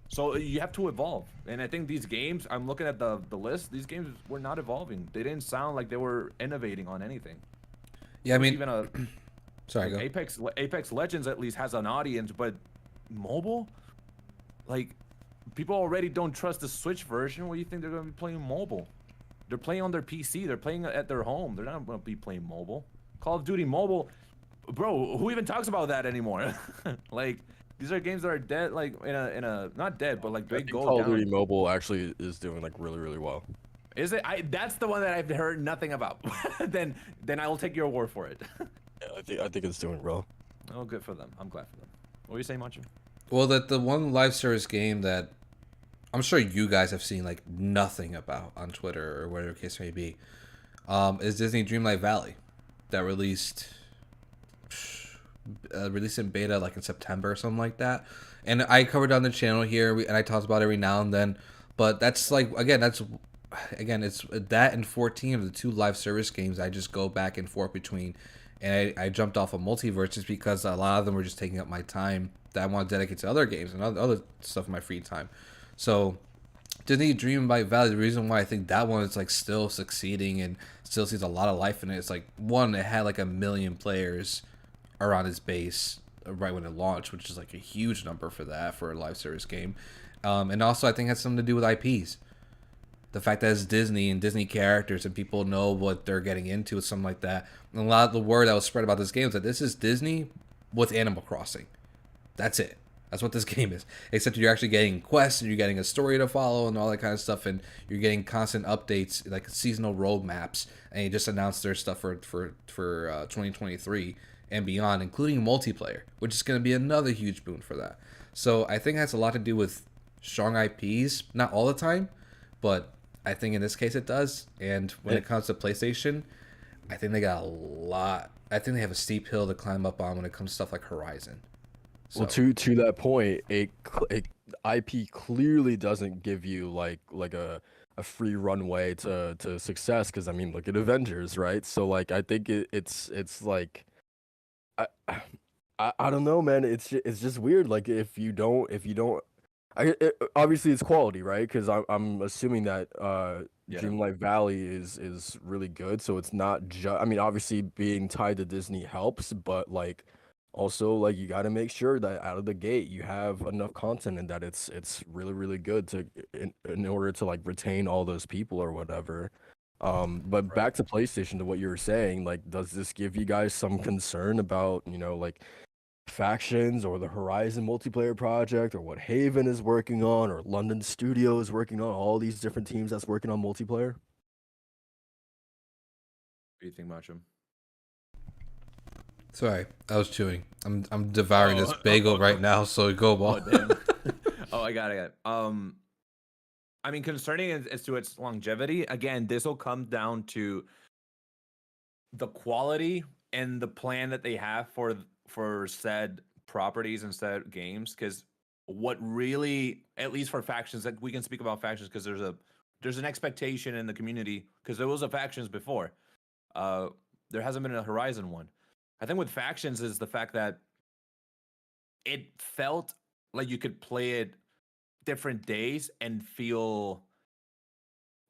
So you have to evolve. And I think these games, I'm looking at the list, these games were not evolving. They didn't sound like they were innovating on anything. Yeah, I mean, even a sorry, go. Apex Legends at least has an audience, but mobile, like, people already don't trust the Switch version. What do you think they're going to be playing mobile? They're playing on their PC. They're playing at their home. They're not going to be playing mobile. Call of Duty Mobile, bro. Who even talks about that anymore? Like, these are games that are dead. Like in a not dead, but like they go Call down. of Duty Mobile actually is doing like really well. Is it? That's the one that I've heard nothing about. then I will take your word for it. Yeah, I think it's doing well. Oh, good for them. I'm glad for them. What were you saying, Macho? Well, that the one live service game that I'm sure you guys have seen like nothing about on Twitter or whatever the case may be, is Disney Dreamlight Valley, that released in beta like in September or something like that. And I covered on the channel here, and I talked about it every now and then. But that's like it's that and 14 of the 2 live service games I just go back and forth between. And I jumped off of Multiverse just because a lot of them were just taking up my time that I want to dedicate to other games and other stuff in my free time. So Disney Dreamlight Valley, the reason why I think that one is like still succeeding and still sees a lot of life in it, it's like, one, it had like 1 million players around its base right when it launched, which is like a huge number for a live service game. And also I think it has something to do with IPs. The fact that it's Disney and Disney characters and people know what they're getting into with something like that. And a lot of the word that was spread about this game is that this is Disney with Animal Crossing. That's it. That's what this game is. Except you're actually getting quests and you're getting a story to follow and all that kind of stuff, and you're getting constant updates like seasonal roadmaps. And you just announced their stuff for 2023 and beyond, including multiplayer, which is going to be another huge boon for that. So I think it has a lot to do with strong IPs, not all the time, but I think in this case it does. And when it comes to PlayStation, I think they got a lot. I think they have a steep hill to climb up on when it comes to stuff like Horizon. So. Well, to that point, a IP clearly doesn't give you like a free runway to success, because I mean, look at Avengers, right? So like I think it's like I don't know, man. It's just weird. Like if you don't obviously it's quality, right? Because I'm assuming that Dreamlight Valley is really good. So it's not just, I mean, obviously being tied to Disney helps, but like also like you got to make sure that out of the gate you have enough content and that it's really good to in order to like retain all those people or whatever. But back to PlayStation, to what you were saying, like, does this give you guys some concern about, like factions or the Horizon multiplayer project or what Haven is working on or London Studio is working on, all these different teams that's working on multiplayer? What do you think, Macho? Sorry, I was chewing. I'm devouring this bagel right now, so go ball. I got it. I mean, concerning as to its longevity, again, this will come down to the quality and the plan that they have for said properties and said games. Because what really, at least for factions, like we can speak about factions because there's an expectation in the community, because there was a factions before. There hasn't been a Horizon one. I think with factions is the fact that it felt like you could play it different days and feel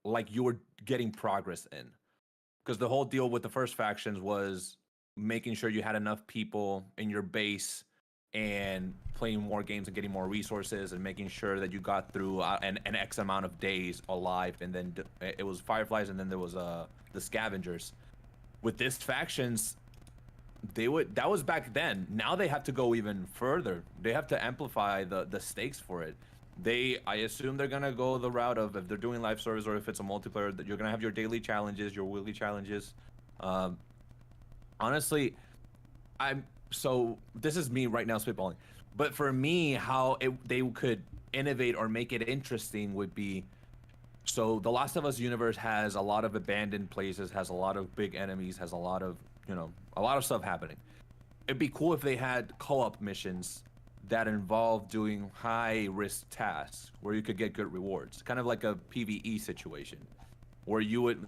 like you were getting progress in. Because the whole deal with the first factions was making sure you had enough people in your base and playing more games and getting more resources and making sure that you got through an X amount of days alive. And then it was Fireflies, and then there was the Scavengers. With this factions, that was back then. Now they have to go even further. They have to amplify the stakes for it. I assume they're gonna go the route of, if they're doing live service or if it's a multiplayer, that you're gonna have your daily challenges, your weekly challenges. Honestly, so this is me right now spitballing, but for me, how they could innovate or make it interesting would be, so the Last of Us universe has a lot of abandoned places, has a lot of big enemies, has a lot of stuff happening. It'd be cool if they had co-op missions that involve doing high-risk tasks where you could get good rewards, kind of like a PvE situation, where you would,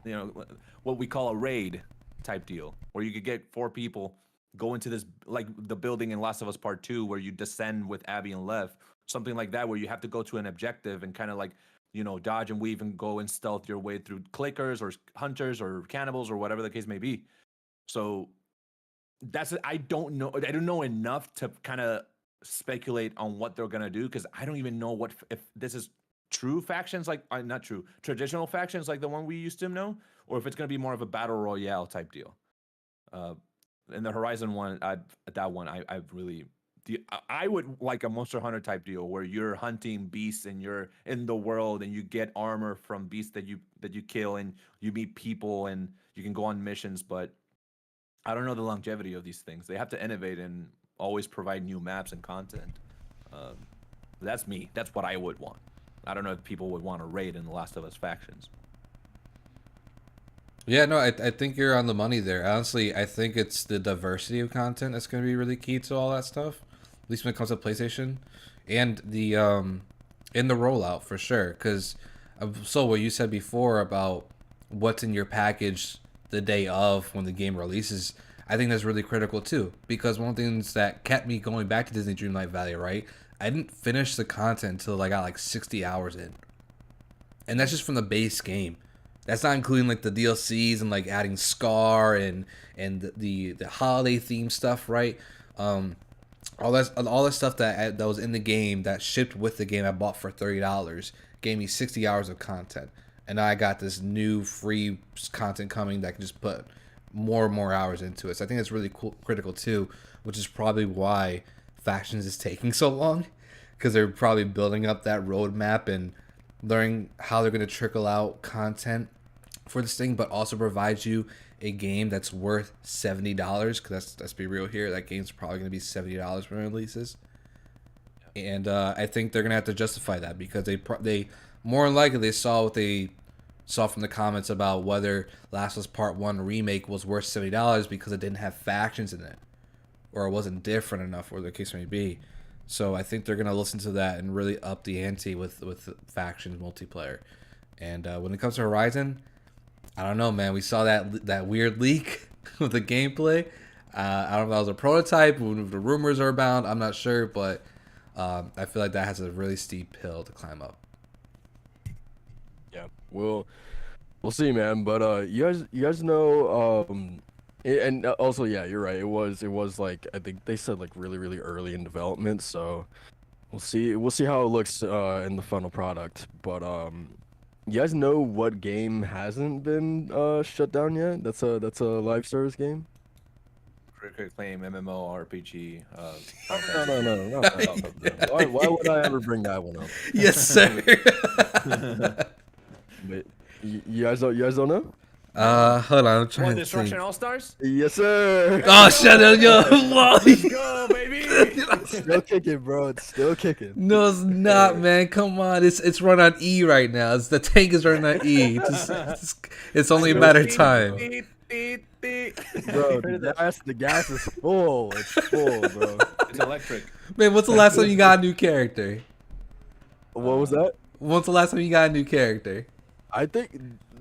what we call a raid type deal, where you could get 4 people go into this, like the building in Last of Us Part 2 where you descend with Abby and Lev, something like that where you have to go to an objective and kind of like, dodge and weave and go and stealth your way through clickers or hunters or cannibals or whatever the case may be. So I don't know enough to kind of speculate on what they're gonna do, because I don't even know if this is true factions, like not true traditional factions like the one we used to know, or if it's gonna be more of a battle royale type deal. And the Horizon one, I would like a Monster Hunter type deal where you're hunting beasts and you're in the world and you get armor from beasts that you kill, and you meet people and you can go on missions. But I don't know the longevity of these things. They have to innovate and always provide new maps and content. That's me. That's what I would want. I don't know if people would want to raid in the Last of Us factions. Yeah, no, I think you're on the money there. Honestly, I think it's the diversity of content that's going to be really key to all that stuff. At least when it comes to PlayStation, and the in the rollout for sure. Because so what you said before about what's in your package the day of when the game releases, I think that's really critical too. Because one of the things that kept me going back to Disney Dreamlight Valley, right? I didn't finish the content until I got like 60 hours in, and that's just from the base game. That's not including like the DLCs and like adding Scar and the holiday theme stuff, right? All that stuff that was in the game that shipped with the game I bought for $30 gave me 60 hours of content, and now I got this new free content coming that can just put more and more hours into it. So I think that's really critical too, which is probably why Factions is taking so long, because they're probably building up that roadmap and learning how they're going to trickle out content for this thing, but also provide you a game that's worth $70. Because let's be real here, that game's probably going to be $70 when it releases, and I think they're going to have to justify that, because they more than likely they saw what they saw from the comments about whether Last of Us Part 1 Remake was worth $70 because it didn't have factions in it, or it wasn't different enough, or the case may be. So I think they're going to listen to that and really up the ante with factions multiplayer. And when it comes to Horizon, I don't know, man. We saw that weird leak with the gameplay. I don't know if that was a prototype, if the rumors are abound. I'm not sure, but I feel like that has a really steep hill to climb up. Yeah, we'll see, man. But you guys know, and also, yeah, you're right. It was like, I think they said like really early in development. So we'll see how it looks in the final product. But you guys know what game hasn't been shut down yet? That's a live service game. Quick claim MMORPG. No, not that. Why would I ever bring that one up? Yes, sir. But you guys don't know? Hold on, I'm trying to Destruction think. All-Stars? Yes, sir. Oh, shut up, yo! Whoa. Let's go, baby! It's still kicking, bro. It's still kicking. No, it's not, man. Come on, it's run on E right now. The tank is running on E. It's only a matter of time. Bro, the gas is full. It's full, bro. It's electric. Man, what's the last time you got a new character? What was that? When's the last time you got a new character? I think,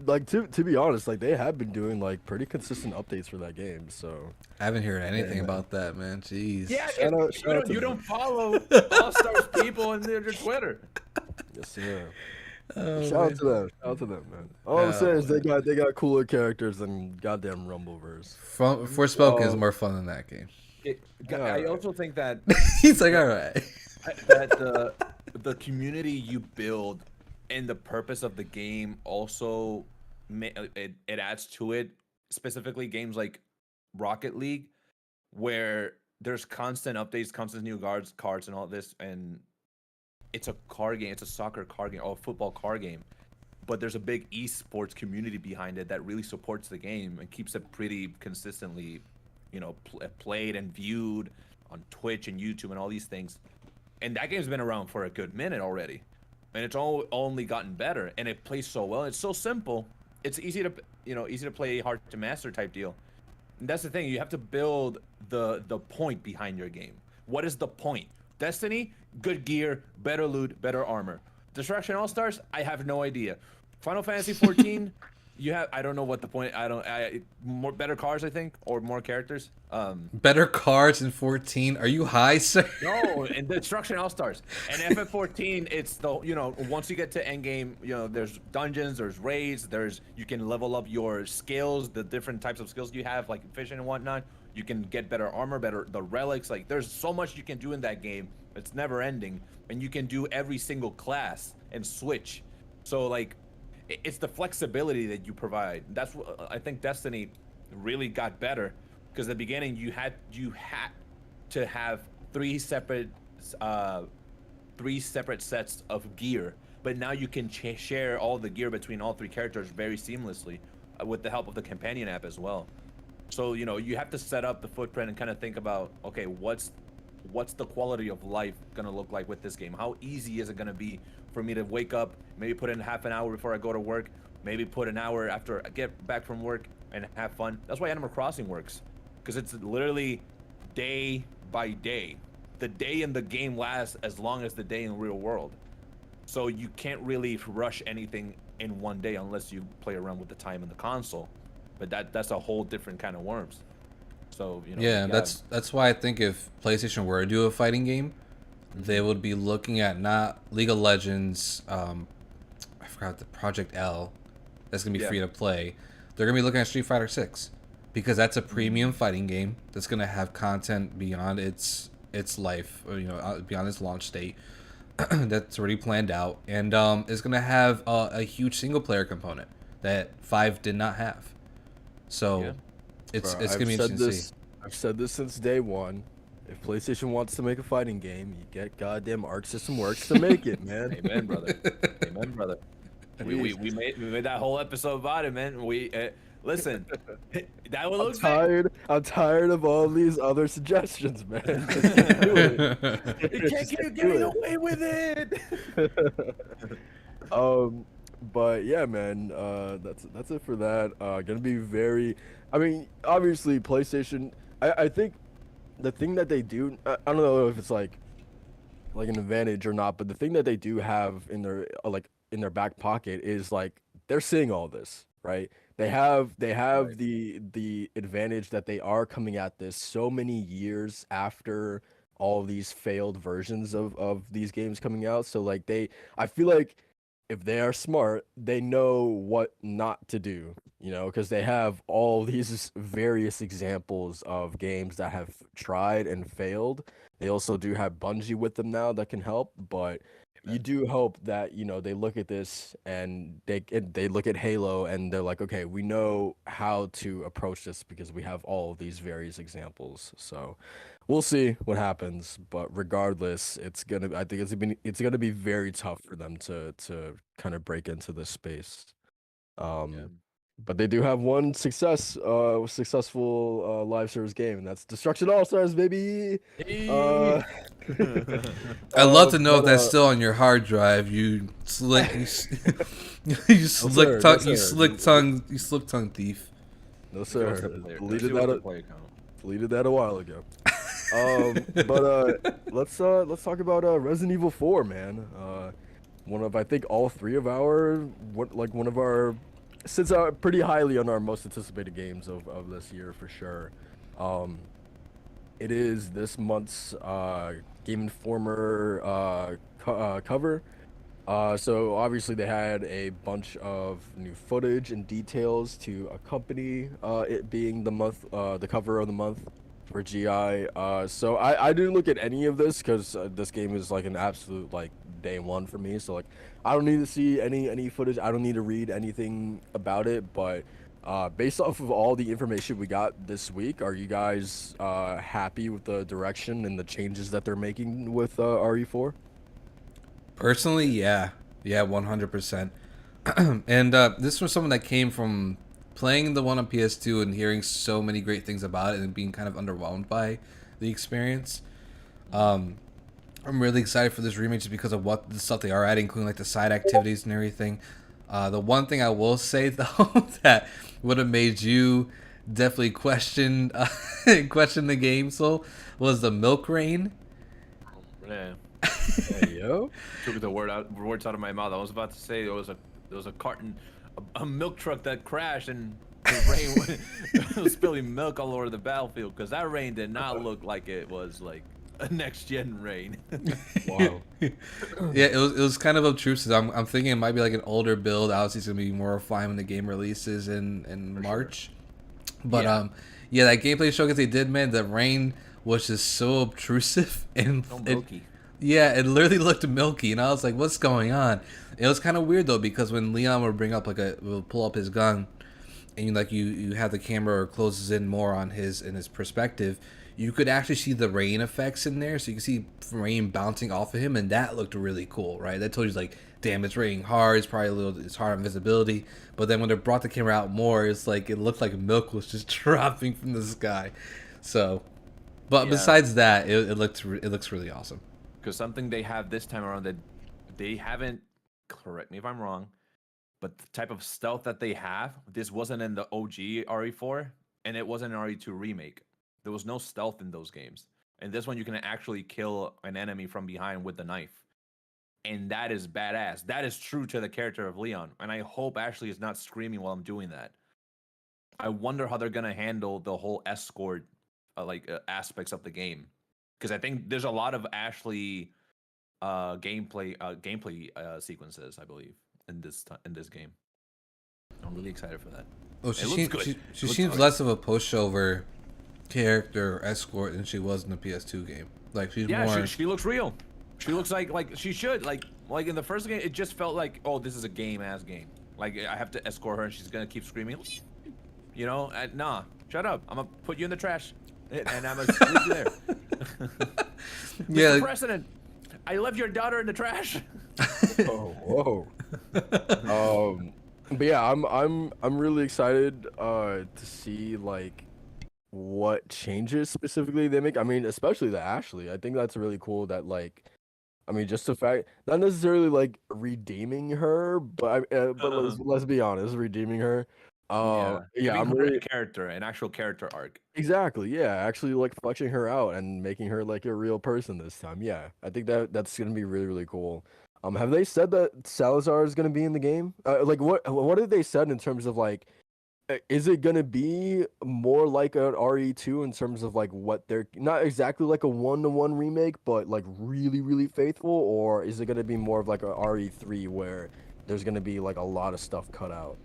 like, to be honest, like, they have been doing like pretty consistent updates for that game. So I haven't heard anything about that, man. Jeez. Yeah, you don't follow All-Stars people on their Twitter. Yes, sir. Oh, Shout out to them, man. All I'm saying is they got cooler characters than goddamn Rumbleverse. Forspoken is more fun than that game. I also think that He's like, all right. that the community you build and the purpose of the game also it adds to it. Specifically, games like Rocket League, where there's constant updates, constant new cards, and all this, and it's a car game. It's a soccer car game or a football car game, but there's a big esports community behind it that really supports the game and keeps it pretty consistently, played and viewed on Twitch and YouTube and all these things. And that game's been around for a good minute already, and it's only gotten better. And it plays so well. It's so simple. It's easy to play, hard to master type deal. And that's the thing. You have to build the point behind your game. What is the point? Destiny, good gear, better loot, better armor. Destruction All-Stars, I have no idea. Final Fantasy 14, you have, I don't know what the point. More better cars, I think, or more characters. Better cars in 14? Are you high, sir? No, and Destruction All Stars and FF14. It's the once you get to end game, there's dungeons, there's raids, you can level up your skills, the different types of skills you have, like fishing and whatnot. You can get better armor, better the relics. Like there's so much you can do in that game. It's never ending, and you can do every single class and switch. So like, it's the flexibility that you provide. That's what I think Destiny really got better, because at the beginning you had to have three separate sets of gear, but now you can share all the gear between all three characters very seamlessly, with the help of the companion app as well. So you have to set up the footprint and kind of think about, okay, what's the quality of life gonna look like with this game? How easy is it gonna be for me to wake up, maybe put in half an hour before I go to work, maybe put an hour after I get back from work, and have fun? That's why Animal Crossing works, because it's literally day by day. The day in the game lasts as long as the day in real world. So you can't really rush anything in one day unless you play around with the time in the console. But that's a whole different kind of worms. So yeah, that's why I think if PlayStation were to do a fighting game, they would be looking at not League of Legends. I forgot the Project L. That's gonna be free to play. They're gonna be looking at Street Fighter 6, because that's a premium fighting game that's gonna have content beyond its life, or, beyond its launch date. That's already planned out, and is gonna have a huge single player component that 5 did not have. So it's gonna be interesting to see. I've said this since day one. If PlayStation wants to make a fighting game, you get goddamn Arc System Works to make it, man. Amen, brother. Amen, brother. We made that whole episode about it, man. Listen, that will look I'm tired of all these other suggestions, man. Just do it. You can't keep getting away with it. But yeah, man, that's it for that. Gonna be very, I mean, obviously PlayStation. I think the thing that they do, I don't know if it's like an advantage or not, but the thing that they do have in their in their back pocket is like they're seeing all this, right? They have Right. the advantage that they are coming at this so many years after all of these failed versions of these games coming out. So like I feel like if they are smart, they know what not to do, because they have all these various examples of games that have tried and failed. They also do have Bungie with them now that can help, but you do hope that they look at this and they look at Halo and they're like, okay, we know how to approach this because we have all of these various examples. So we'll see what happens, but regardless, I think it's gonna be very tough for them to kind of break into this space. But they do have one successful live service game, and that's Destruction All Stars, baby. I'd love to know if that's still on your hard drive. You slick tongue thief. No sir, deleted that a while ago. But let's talk about Resident Evil 4, man. One of, I think, all three of one of our, since pretty highly on our most anticipated games of this year for sure. It is this month's Game Informer cover. So obviously they had a bunch of new footage and details to accompany it being the cover of the month for GI. So I didn't look at any of this because this game is like an absolute like day one for me. So like I don't need to see any footage. I don't need to read anything about it. But based off of all the information we got this week, are you guys happy with the direction and the changes that they're making with RE4? Personally, yeah, 100%. And this was someone that came from playing the one on PS2 and hearing so many great things about it and being kind of underwhelmed by the experience. I'm really excited for this remake just because of what the stuff they are adding, including like the side activities and everything. The one thing I will say though that would have made you definitely question the game, so was the milk rain. Yeah. Hey, yo. Took the words out of my mouth. I was about to say there was a carton a milk truck that crashed and the rain was spilling milk all over the battlefield, because that rain did not look like it was like a next gen rain. Wow. Yeah, it was kind of obtrusive. I'm thinking it might be like an older build. Obviously, it's gonna be more refined when the game releases in March. But Yeah. that gameplay showcase they did, man, the rain was just so obtrusive and So milky. yeah, it literally looked milky, and I was like, "What's going on?" It was kind of weird though, because when Leon would bring up will pull up his gun, and you have the camera closes in more on his perspective, you could actually see the rain effects in there, so you can see rain bouncing off of him, and that looked really cool, right? That told you like, damn, it's raining hard. It's probably it's hard on visibility. But then when they brought the camera out more, it's like it looked like milk was just dropping from the sky. So, but Yeah. besides that, it looks really awesome. Because something they have this time around that they haven't, correct me if I'm wrong, but the type of stealth that they have, this wasn't in the OG RE4, and it wasn't in RE2 Remake. There was no stealth in those games. And this one, you can actually kill an enemy from behind with the knife. And that is badass. That is true to the character of Leon. And I hope Ashley is not screaming while I'm doing that. I wonder how they're going to handle the whole escort aspects of the game. Because I think there's a lot of Ashley gameplay sequences, I believe, in this game. I'm really excited for that. Oh, It looks good. she It looks seems good. less of a pushover character or escort than she was in the PS2 game. Like she's Yeah, more. she looks real. She looks like she should. Like in the first game, it just felt like, oh, this is a game. Like I have to escort her, and she's gonna keep screaming. You know, nah, shut up. I'm gonna put you in the trash, and I'm gonna leave you there. Yeah, Mr. President, I left your daughter in the trash. Oh, whoa. But yeah, I'm really excited to see like what changes specifically they make. I mean, especially the Ashley. I think that's really cool that like, I mean, just the fact, not necessarily like redeeming her, but let's be honest, redeeming her. Yeah, Giving I'm her really a character, an actual character arc. exactly, yeah, actually like fleshing her out and making her like a real person this time. Yeah, I think that's gonna be really really cool. Have they said that Salazar is gonna be in the game? Like what have they said in terms of like, is it gonna be more like an RE2 in terms of like what they're not exactly like a 1-to-1 remake, but like really really faithful, or is it gonna be more of like a RE3 where there's gonna be like a lot of stuff cut out?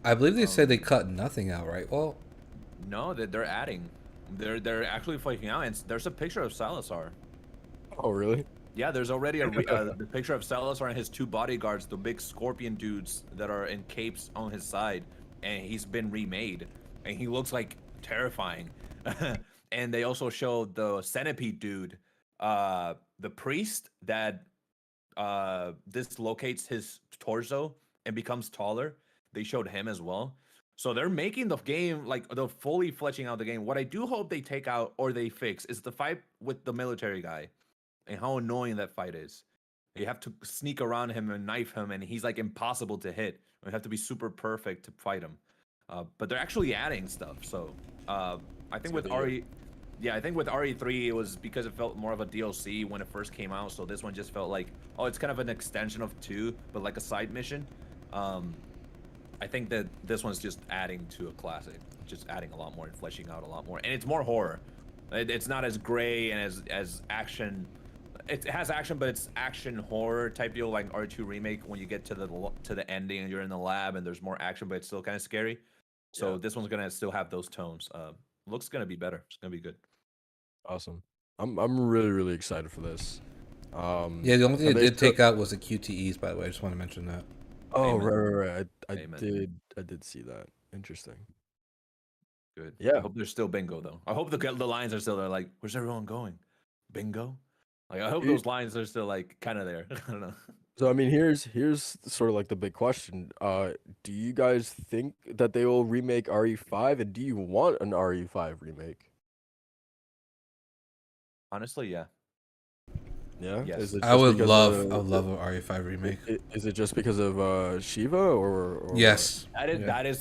I believe they said they cut nothing out, right? Well, No, they're adding. They're actually flaking out, and there's a picture of Salazar. Oh really? Yeah, there's already the picture of Salazar and his two bodyguards, the big scorpion dudes that are in capes on his side, and he's been remade, and he looks like terrifying. And they also showed the centipede dude, the priest that dislocates his torso and becomes taller. They showed him as well. So they're making the game, like they're fully fleshing out the game. What I do hope they take out or they fix is the fight with the military guy and how annoying that fight is. You have to sneak around him and knife him, and he's like impossible to hit. You have to be super perfect to fight him. But they're actually adding stuff. So I think with RE, I think with RE3 it was because it felt more of a DLC when it first came out. So this one just felt like, oh, it's kind of an extension of 2, but like a side mission. I think that this one's just adding to a classic, just adding a lot more and fleshing out a lot more, and it's more horror. It's not as gray and as action. It has action, but it's action horror type deal, like R2 Remake. When you get to the ending and you're in the lab and there's more action, but it's still kind of scary. So this one's gonna still have those tones. Looks gonna be better. It's gonna be good. Awesome. I'm really really excited for this. yeah, the only thing they did take out was the QTEs, by the way. I just want to mention that. Oh, Amen. right. I Amen. did see that. Interesting. Good. Yeah. I hope there's still bingo though. I hope the lines are still there. Like, where's everyone going? Bingo. Like, I hope those lines are still like kind of there. I don't know. So I mean, here's sort of like the big question. Do you guys think that they will remake RE5, and do you want an RE5 remake? Honestly, yeah. Yeah. Yes. Is it I just would because love of- a RE5 remake. Is it just because of Shiva or Yes. That is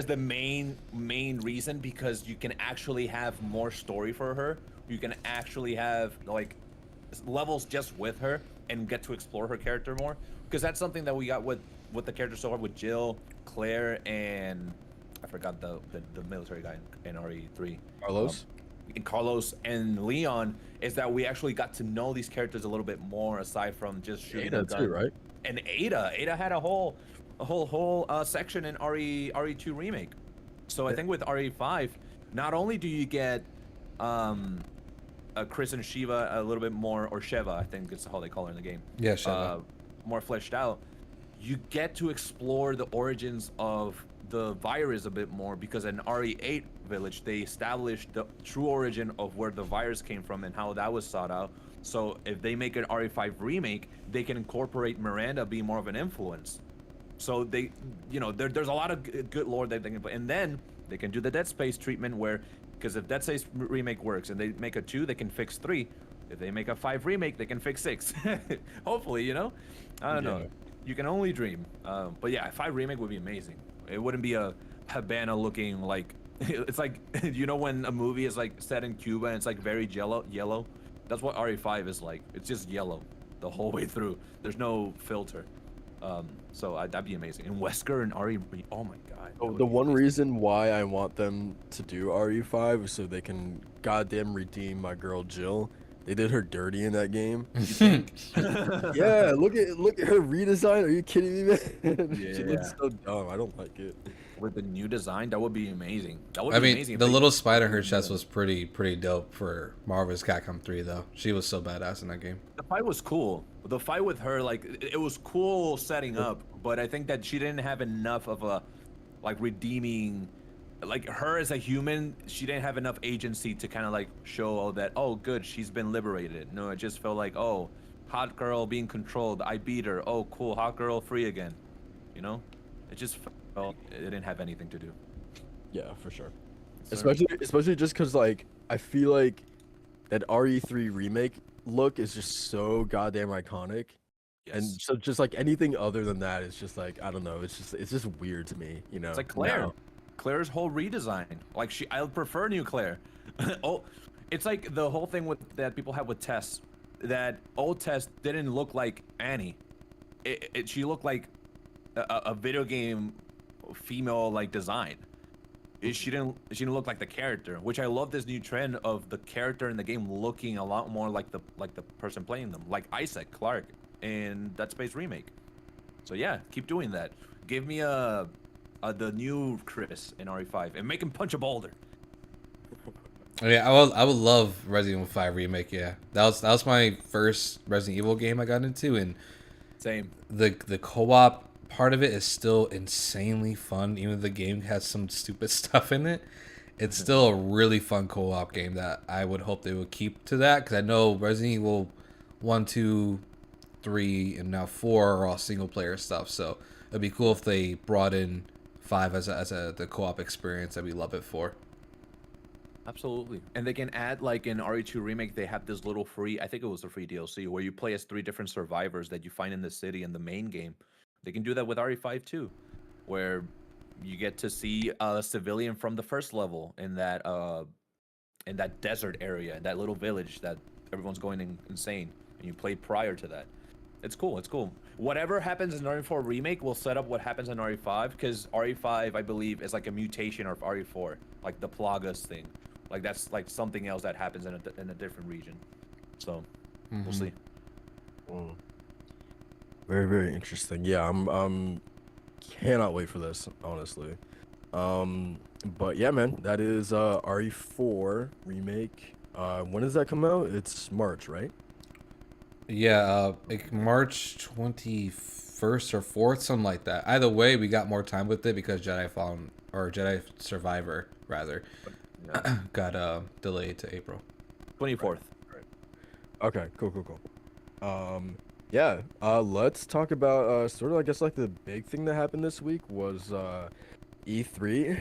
the main reason, because you can actually have more story for her. You can actually have like levels just with her and get to explore her character more, because that's something that we got with with the characters so far with Jill, Claire, and I forgot the military guy in RE3. Carlos. And Carlos and Leon is that we actually got to know these characters a little bit more aside from just shooting Ada a gun. too, right? And Ada had a whole section in RE2 remake. So I think with RE5, not only do you get Chris and Shiva a little bit more, or Sheva, I think it's how they call her in the game. Yeah, Sheva. More fleshed out. You get to explore the origins of the virus a bit more, because in RE8 Village they established the true origin of where the virus came from and how that was sought out. So if they make an RE5 remake, they can incorporate Miranda being more of an influence. So they, there's a lot of good lore that they can put, and then they can do the Dead Space treatment where, because if Dead Space remake works and they make a 2, they can fix 3. If they make a 5 remake, they can fix 6. Hopefully, I don't know. You can only dream. But yeah, a 5 remake would be amazing. It wouldn't be a Habana looking like, it's like, when a movie is like set in Cuba and it's like very yellow. That's what RE5 is like. It's just yellow the whole way through. There's no filter. So that'd be amazing. And Wesker and RE, oh my god. Oh, the one reason why I want them to do RE5 is so they can goddamn redeem my girl Jill. They did her dirty in that game. Yeah, look at her redesign. Are you kidding me, man? She looks so dumb. I don't like it. With the new design, that would be amazing. That would I be mean, amazing. the little spider in her chest was pretty dope for Marvel's Capcom 3 though. She was so badass in that game. The fight was cool. The fight with her, like, it was cool setting up, but I think that she didn't have enough of a, like, redeeming, like, her as a human, she didn't have enough agency to kind of like show that, oh, good, she's been liberated. No, it just felt like, oh, hot girl being controlled, I beat her. Oh, cool, hot girl free again. It just felt it didn't have anything to do. Yeah, for sure. So- Especially just because, like, I feel like that RE3 remake look is just so goddamn iconic. And Yes. so just like anything other than that is just like, I don't know, it's just weird to me, It's like Claire. now. Claire's whole redesign. Like, I prefer new Claire. Oh, it's like the whole thing that people have with Tess. That old Tess didn't look like Annie. She looked like a video game female like design. She didn't look like the character, which I love this new trend of the character in the game looking a lot more like the person playing them, like Isaac Clarke in Dead Space remake. So yeah, keep doing that. Give me the new Chris in RE5 and make him punch a boulder. Yeah, I would love Resident Evil 5 remake. Yeah, that was my first Resident Evil game I got into, and Same. the co-op part of it is still insanely fun. Even though the game has some stupid stuff in it, it's still a really fun co-op game that I would hope they would keep to that, because I know Resident Evil 1, 2, 3, and now 4 are all single player stuff. So it'd be cool if they brought in 5 as the co-op experience that we love it for. Absolutely. And they can add, like in RE2 Remake, they have this little free, I think it was a free DLC, where you play as 3 different survivors that you find in the city in the main game. They can do that with RE5 too, where you get to see a civilian from the first level in that desert area, in that little village that everyone's going insane, and you played prior to that. It's cool. It's cool. Whatever happens in RE4 Remake will set up what happens in RE5, because RE5, I believe, is like a mutation of RE4, like the Plagas thing. Like that's like something else that happens in a different region. So we'll see. Mm. Very, very interesting. Yeah, I'm cannot wait for this, honestly. But yeah, man, that is RE4 remake. When does that come out? It's March, right? Yeah, like March 21st or 4th, something like that. Either way, we got more time with it because Jedi Survivor rather Yeah. got delayed to April. 24th. Okay, cool. Yeah, let's talk about sort of, I guess, like the big thing that happened this week was E3.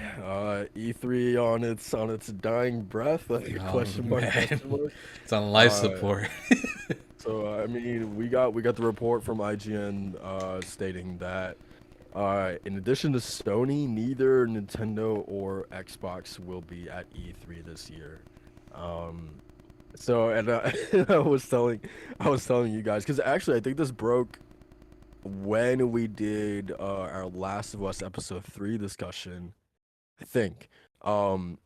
E3 on its dying breath, like Oh, question mark. man. It's on life support. So I mean, we got the report from IGN stating that in addition to Sony, neither Nintendo or Xbox will be at E3 this year. So and I was telling you guys, because actually I think this broke when we did our Last of Us episode 3 discussion, I think. And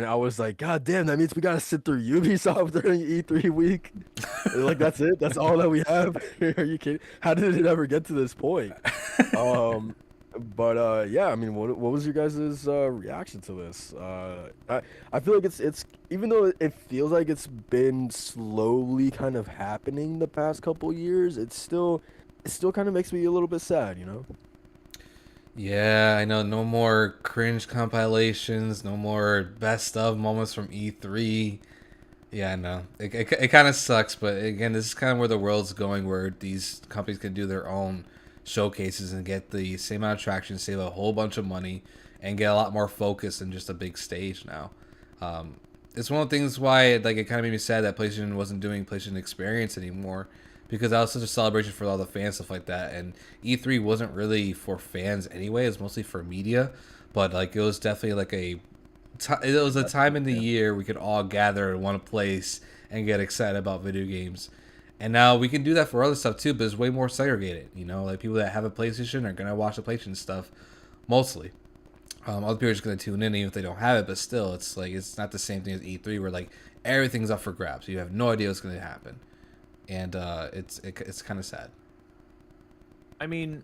I was like, God damn, that means we gotta sit through Ubisoft during E3 week. Like that's it? That's all that we have? Are you kidding? How did it ever get to this point? Um, but yeah, I mean, what was your guys' reaction to this? I feel like it's even though it feels like it's been slowly kind of happening the past couple years, it still kind of makes me a little bit sad, you know? Yeah, I know. No more cringe compilations. No more best of moments from E3. Yeah, I know. It kind of sucks, but again, this is kind of where the world's going, where these companies can do their own showcases and get the same amount of traction, save a whole bunch of money, and get a lot more focus than just a big stage now. It's one of the things why like it kind of made me sad that PlayStation wasn't doing PlayStation Experience anymore, because that was such a celebration for all the fans, stuff like that. And E3 wasn't really for fans anyway; it's mostly for media. But like it was definitely like it was a time in the year we could all gather in one place and get excited about video games. And now we can do that for other stuff too, but it's way more segregated. You know, like people that have a PlayStation are gonna watch the PlayStation stuff mostly. Other people are just gonna tune in even if they don't have it, but still, it's like it's not the same thing as E3 where like everything's up for grabs. You have no idea what's gonna happen, and it's kind of sad. I mean,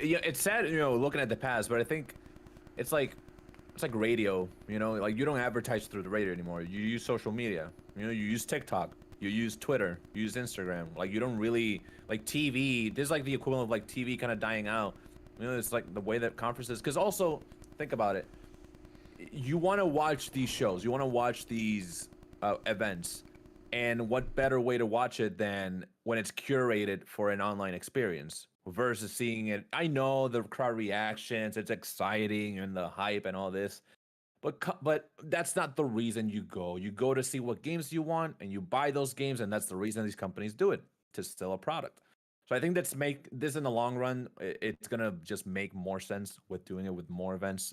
yeah, it's sad, looking at the past, but I think it's like radio, like you don't advertise through the radio anymore. You use social media. You use TikTok, you use Twitter, you use Instagram. Like you don't really like TV. This is like the equivalent of like TV kind of dying out. It's like the way that conferences. Because also think about it. You want to watch these shows. You want to watch these events. And what better way to watch it than when it's curated for an online experience versus seeing it? I know the crowd reactions, it's exciting and the hype and all this, but that's not the reason you go. You go to see what games you want and you buy those games, and that's the reason these companies do it, to sell a product. So I think that's make this in the long run. It's gonna just make more sense with doing it with more events.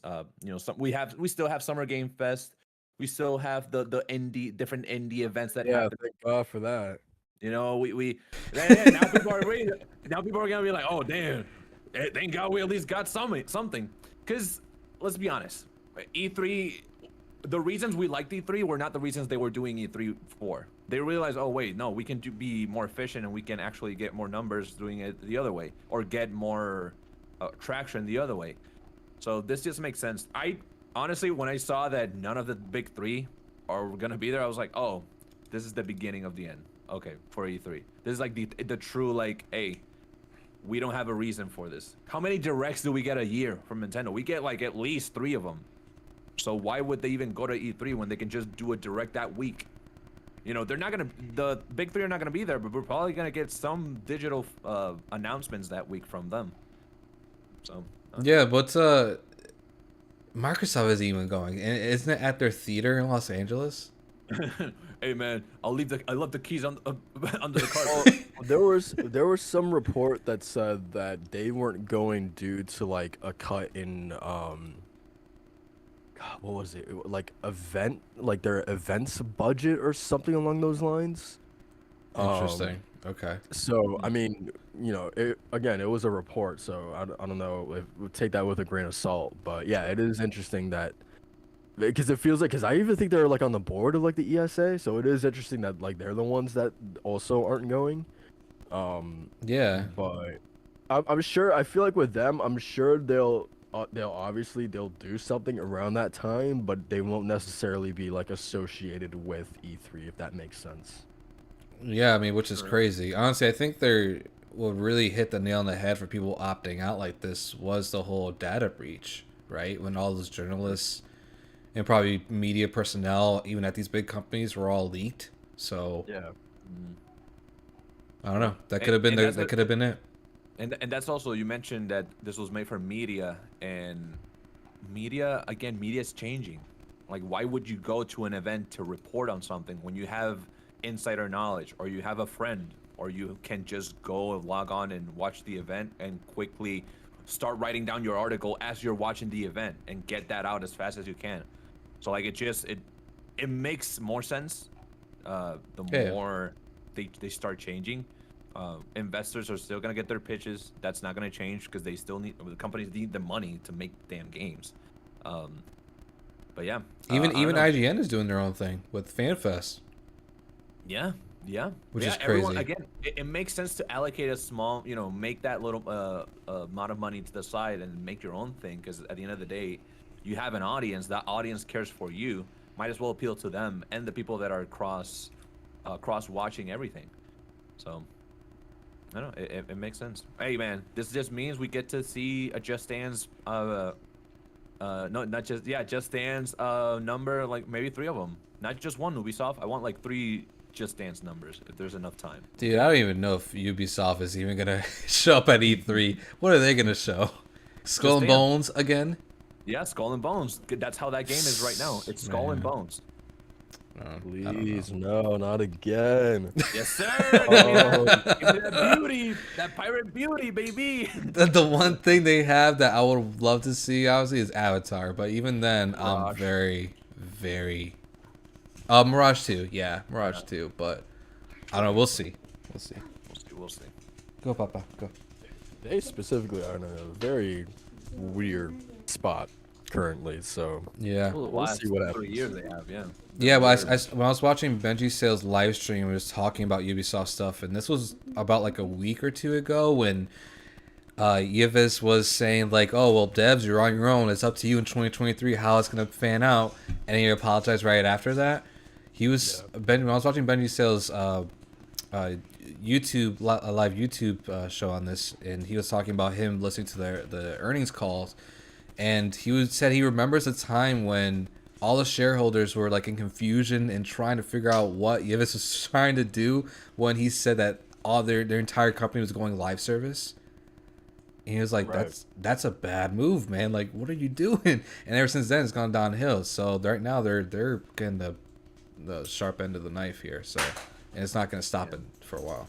We still have Summer Game Fest. We still have the different indie events that Yeah, happen. thank God for that. Now people are ready. Now people are gonna be like, oh damn, thank God we at least got something. Because let's be honest, E3, the reasons we liked E3 were not the reasons they were doing E3 for. They realized, oh wait, no, we can be more efficient and we can actually get more numbers doing it the other way, or get more traction the other way. So this just makes sense. I honestly, when I saw that none of the big three are gonna be there, I was like, oh, this is the beginning of the end. Okay, for E3, this is like the true like, hey, we don't have a reason for this. How many directs do we get a year from Nintendo? We get like at least 3 of them. So why would they even go to E3 when they can just do a direct that week? They're not gonna. The big three are not gonna be there, but we're probably gonna get some digital announcements that week from them. So Yeah, but Microsoft isn't even going, and isn't it at their theater in Los Angeles? hey man, I left the keys under the car. There was some report that said that they weren't going due to like a cut in God, what was it? Like their events budget or something along those lines. Interesting. Okay. So I mean, it was a report, so I don't know if we'll take that with a grain of salt, but yeah, it is interesting that because it feels like because I even think they're like on the board of like the ESA, so it is interesting that like they're the ones that also aren't going. Yeah. But I'm sure. I feel like with them, I'm sure they'll do something around that time, but they won't necessarily be like associated with E3 if that makes sense. Yeah, I mean, which is crazy. Honestly, I think what really hit the nail on the head for people opting out like this was the whole data breach, right? When all those journalists and probably media personnel, even at these big companies, were all leaked. So Yeah. I don't know. That could have been that could have been it. And that's also, you mentioned that this was made for media, and media is changing. Like, why would you go to an event to report on something when you have insider knowledge, or you have a friend, or you can just go and log on and watch the event and quickly start writing down your article as you're watching the event and get that out as fast as you can. So like it makes more sense the more they start changing. Investors are still gonna get their pitches. That's not gonna change because the companies need the money to make damn games. But yeah, Even I don't even know. IGN is doing their own thing with FanFest, Yeah, yeah, which yeah. is Everyone crazy. again, it makes sense to allocate a small, make that little amount of money to the side and make your own thing. Because at the end of the day, you have an audience. That audience cares for you. Might as well appeal to them and the people that are cross watching everything. So I don't know. It makes sense. Hey man, this just means we get to see a Just Dance. No, not just Just Dance. Number like maybe 3 of them. Not just one Ubisoft. I want like 3 Just Dance numbers if there's enough time. Dude, I don't even know if Ubisoft is even gonna show up at E3. What are they gonna show? Skull Just and Dance. Bones again? Yeah, Skull and Bones. That's how that game is right now. It's Skull and Man. Bones. I don't Please, know. no, not again. Yes, sir. Oh. Give me that beauty, that pirate beauty, baby. The one thing they have that I would love to see, obviously, is Avatar. But even then, I'm Mirage. very, very. Mirage 2, yeah, Mirage 2. But I don't know. We'll see. We'll see. We'll see. Go, Papa. Go. They specifically are in a very weird spot currently, so Yeah. we'll Last see what 3 happens. years they have, yeah. Yeah, but when I was watching Benji Sales live stream, he was talking about Ubisoft stuff, and this was about like a week or 2 ago when Yves was saying like, "Oh well, devs, you're on your own. It's up to you in 2023 how it's gonna fan out," and he apologized right after that. He was when I was watching Benji Sales YouTube a live YouTube show on this, and he was talking about him listening to the earnings calls, and said he remembers a time when all the shareholders were like in confusion and trying to figure out what Yves was trying to do when he said that all their entire company was going live service. And he was like, Right. that's a bad move, man. Like, what are you doing? And ever since then, it's gone downhill. So right now, they're getting the sharp end of the knife here. So, and it's not going to stop it for a while.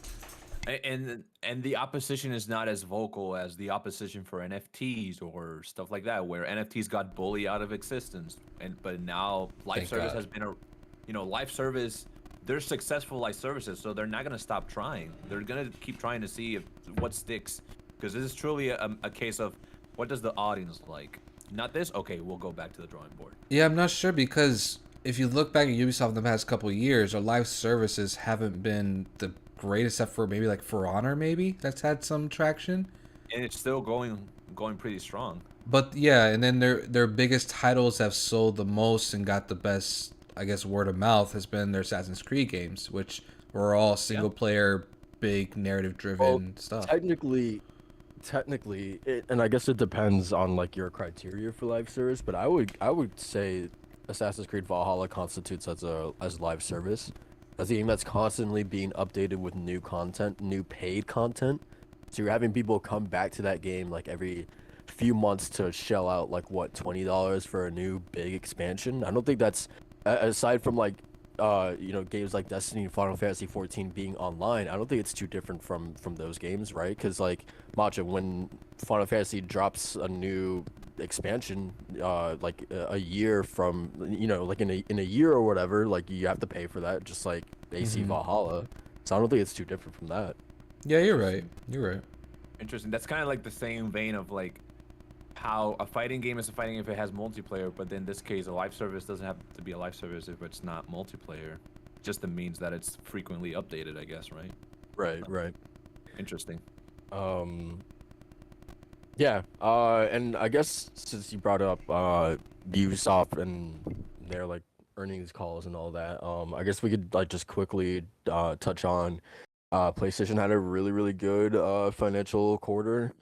And the opposition is not as vocal as the opposition for NFTs or stuff like that, where NFTs got bullied out of existence. But now live Thank service God. has been live service. They're successful live services, so they're not gonna stop trying. They're gonna keep trying to see what sticks, because this is truly a case of what does the audience like. Not this. Okay, we'll go back to the drawing board. Yeah, I'm not sure because if you look back at Ubisoft in the past couple of years, our live services haven't been the greatest, except for maybe like For Honor, maybe that's had some traction. And it's still going pretty strong. But yeah, and then their biggest titles have sold the most and got the best, I guess, word of mouth has been their Assassin's Creed games, which were all single player, big narrative driven stuff. Technically, and I guess it depends on like your criteria for live service, but I would say Assassin's Creed Valhalla constitutes as live service. As a game that's constantly being updated with new content, new paid content. So you're having people come back to that game like every few months to shell out like what, $20 for a new big expansion. I don't think that's aside from like games like Destiny and Final Fantasy 14 being online. I don't think it's too different from those games, right? Because like Matcha, when Final Fantasy drops a new expansion like a year from like in a year or whatever, like you have to pay for that, just like AC Valhalla. So I don't think it's too different from that. Yeah, you're right. You're right. Interesting. That's kind of like the same vein of like how a fighting game is a fighting if it has multiplayer, but in this case, a live service doesn't have to be a live service if it's not multiplayer. Just means that it's frequently updated, I guess, right? Right. Interesting. Yeah. And I guess since you brought up Ubisoft and their like earnings calls and all that, I guess we could like just quickly touch on PlayStation had a really good financial quarter.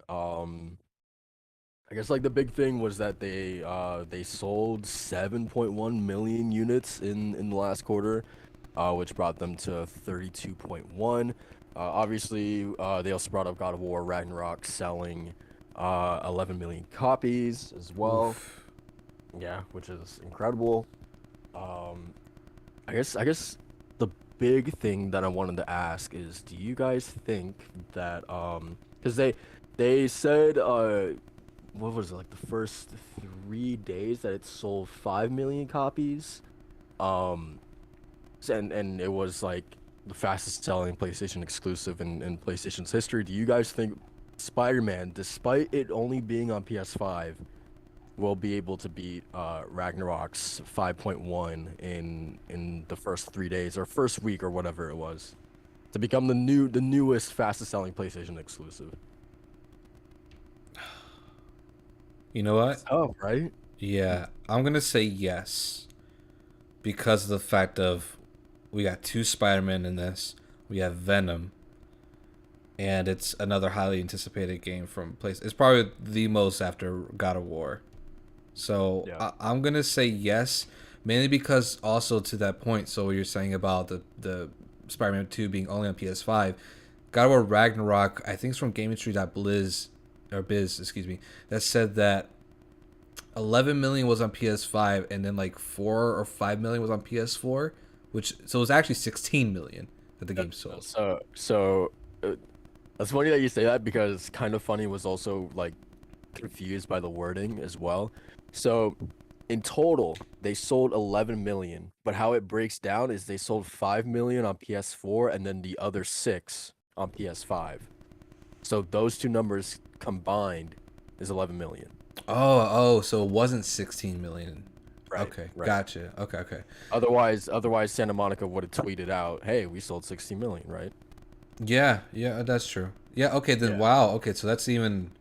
I guess like the big thing was that they sold 7.1 million units in the last quarter, which brought them to 32.1. Obviously, they also brought up God of War Ragnarok selling 11 million copies as well. Oof. Yeah, which is incredible. I guess the big thing that I wanted to ask is, do you guys think that because they said what was it, like the first 3 days that it sold 5 million copies, and it was like the fastest selling PlayStation exclusive in PlayStation's history. Do you guys think Spider-Man, despite it only being on PS5, will be able to beat Ragnarok's 5.1 in the first 3 days or first week or whatever it was, to become the newest fastest selling PlayStation exclusive? You know what? It's tough, right? Yeah, I'm gonna say yes because of the fact of we got two Spider-Man in this. We have Venom, and it's another highly anticipated game from place. It's probably the most after God of War. So Yeah. I'm gonna say yes, mainly because also to that point. So what you're saying about the Spider-Man 2 being only on PS5, God of War Ragnarok, I think it's from Biz, excuse me, that said that 11 million was on PS5 and then like 4 or 5 million was on PS4, which so it was actually 16 million that the game sold. So it's funny that you say that because Kind of Funny was also like confused by the wording as well. So in total, they sold 11 million, but how it breaks down is they sold 5 million on PS4 and then the other 6 on PS5. So those two numbers combined is 11 million. Oh, so it wasn't 16 million. Right. Okay, Right. gotcha. Okay. Otherwise Santa Monica would have tweeted out, "Hey, we sold 60 million, right?" Yeah, that's true. Yeah, okay, then Yeah. wow. Okay, so that's even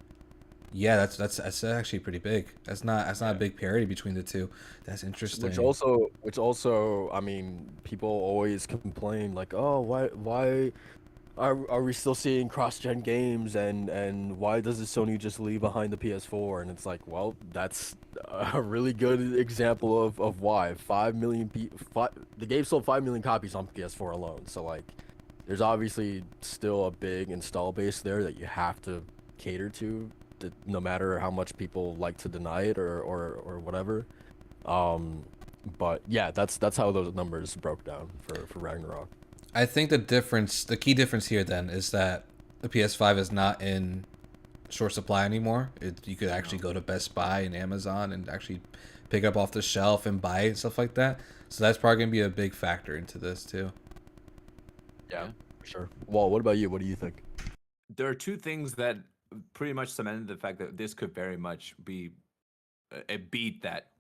yeah, that's actually pretty big. That's not a Yeah. big parity between the two. That's interesting. Which also, I mean, people always complain like, "Oh, why are we still seeing cross-gen games and why does Sony just leave behind the PS4?" And it's like, well, that's a really good example of why. 5 million the game sold 5 million copies on PS4 alone. So like, there's obviously still a big install base there that you have to cater to, no matter how much people like to deny it or whatever. Um, but yeah, that's how those numbers broke down for Ragnarok. I think the key difference here then is that the PS5 is not in short supply anymore. You could actually go to Best Buy and Amazon and actually pick up off the shelf and buy it and stuff like that. So that's probably gonna be a big factor into this too. Yeah, for sure. Well, what about you? What do you think? There are two things that pretty much cemented the fact that this could very much be a beat that.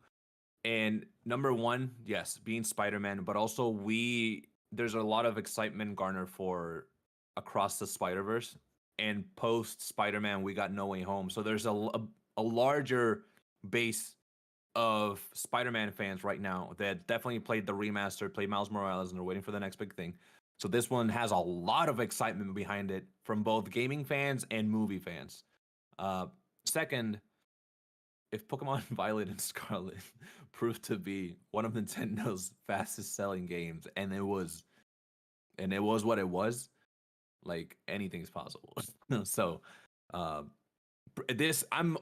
And number one, yes, being Spider-Man, but also there's a lot of excitement garnered for Across the Spider-Verse, and post Spider-Man, we got No Way Home. So there's a larger base of Spider-Man fans right now that definitely played the remaster, played Miles Morales, and are waiting for the next big thing. So this one has a lot of excitement behind it from both gaming fans and movie fans. Second, if Pokemon Violet and Scarlet proved to be one of Nintendo's fastest selling games, and it was what it was, like anything's possible. So, uh, this I'm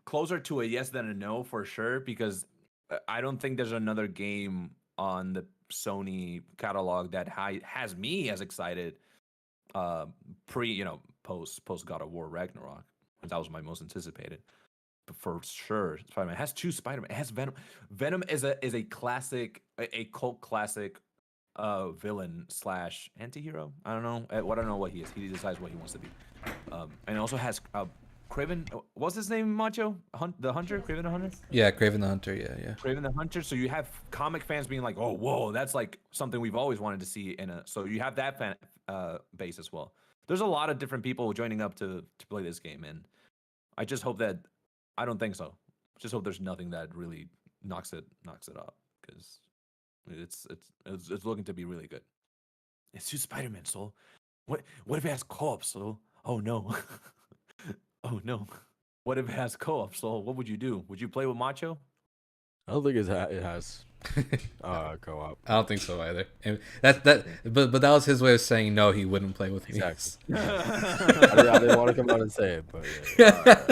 closer to a yes than a no for sure, because I don't think there's another game on the Sony catalog that has me as excited post God of War Ragnarok. That was my most anticipated. But for sure, Spider-Man. It has two Spider-Man. It has Venom. Venom is a classic, a cult classic villain slash anti-hero. I don't know. I don't know what he is. He decides what he wants to be. And it also has Craven. What's his name? Macho? The Hunter? Craven the Hunter? Yeah, Craven the Hunter. Yeah. Craven the Hunter. So you have comic fans being like, "Oh, whoa, that's like something we've always wanted to see in a." So you have that fan base as well. There's a lot of different people joining up to play this game, and I just hope that I don't think so. Just hope there's nothing that really knocks it up, because it's looking to be really good. It's two Spider-Man, Soul. What if it has co-op, Soul? Oh no. Oh no. What if it has co-op, Soul? What would you do? Would you play with Macho? I don't think it has co-op. I don't think so either. And but that was his way of saying no, he wouldn't play with me. Exactly. I didn't want to come out and say it, but yeah.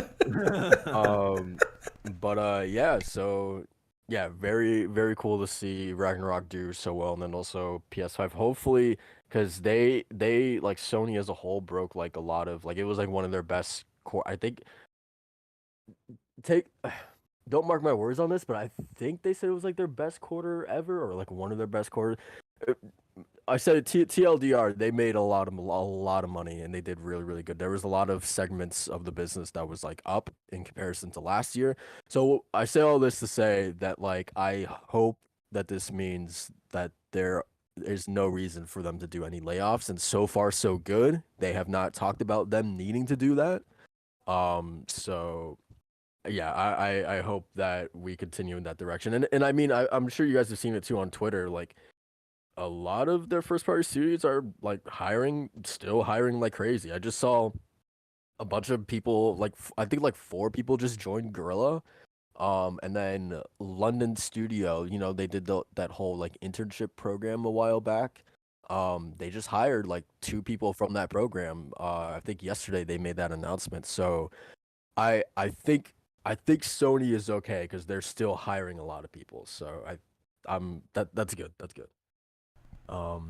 Yeah. So yeah, very very cool to see Ragnarok do so well, and then also PS5. Hopefully, because they like Sony as a whole broke like a lot of like it was like one of their best core. I think take. Don't mark my words on this, but I think they said it was like their best quarter ever, or like one of their best quarters. I said TLDR. They made a lot of money, and they did really really good. There was a lot of segments of the business that was like up in comparison to last year. So I say all this to say that like I hope that this means that there is no reason for them to do any layoffs, and so far so good. They have not talked about them needing to do that. So yeah, I hope that we continue in that direction. And I mean I'm sure you guys have seen it too on Twitter. Like a lot of their first party studios are like still hiring like crazy. I just saw a bunch of people, like I think like 4 people just joined Gorilla. And then London Studio, they did that whole like internship program a while back. They just hired like 2 people from that program. I think yesterday they made that announcement. So I think Sony is okay because they're still hiring a lot of people. So that's good. That's good.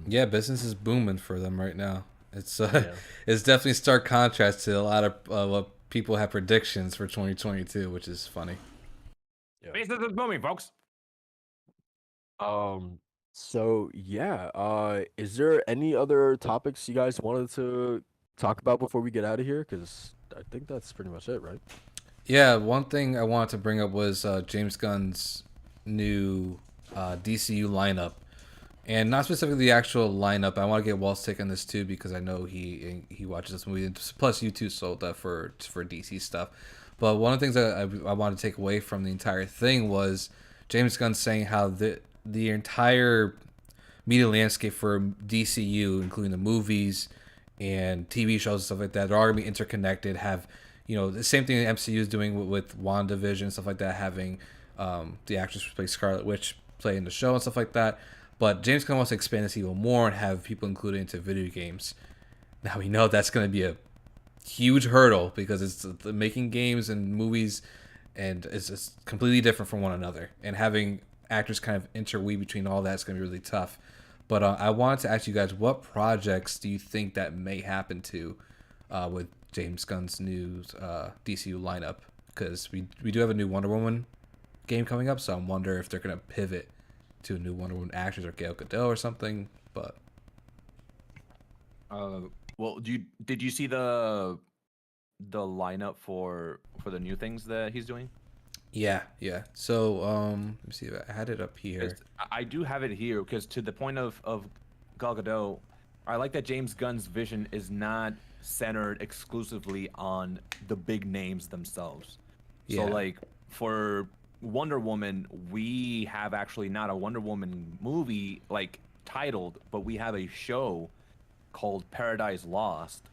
Yeah, business is booming for them right now. It's Yeah. it's definitely stark contrast to a lot of what people have predictions for 2022, which is funny. Business is booming, folks. So yeah, is there any other topics you guys wanted to talk about before we get out of here? Because I think that's pretty much it, right? Yeah, one thing I wanted to bring up was James Gunn's new DCU lineup, and not specifically the actual lineup. I want to get Walt's take on this too because I know he watches this movie. Plus, you too sold that for DC stuff. But one of the things that I wanted to take away from the entire thing was James Gunn saying how the entire media landscape for DCU, including the movies and TV shows and stuff like that, they're all gonna be interconnected. Have the same thing the MCU is doing with WandaVision and stuff like that, having the actress who plays Scarlet Witch play in the show and stuff like that. But James Gunn wants to expand this even more and have people included into video games. Now we know that's going to be a huge hurdle because it's making games and movies, and it's completely different from one another. And having actors kind of interweave between all that's going to be really tough. But I wanted to ask you guys, what projects do you think that may happen to with James Gunn's new DCU lineup? Because we do have a new Wonder Woman game coming up, so I wonder if they're going to pivot to a new Wonder Woman actors or Gal Gadot or something. But well, did you see the lineup for the new things that he's doing? yeah. So let me see if I had it up here. I do have it here because to the point of Gal Gadot, I like that James Gunn's vision is not centered exclusively on the big names themselves. So Yeah. like for Wonder Woman, we have actually not a Wonder Woman movie like titled, but we have a show called Paradise Lost,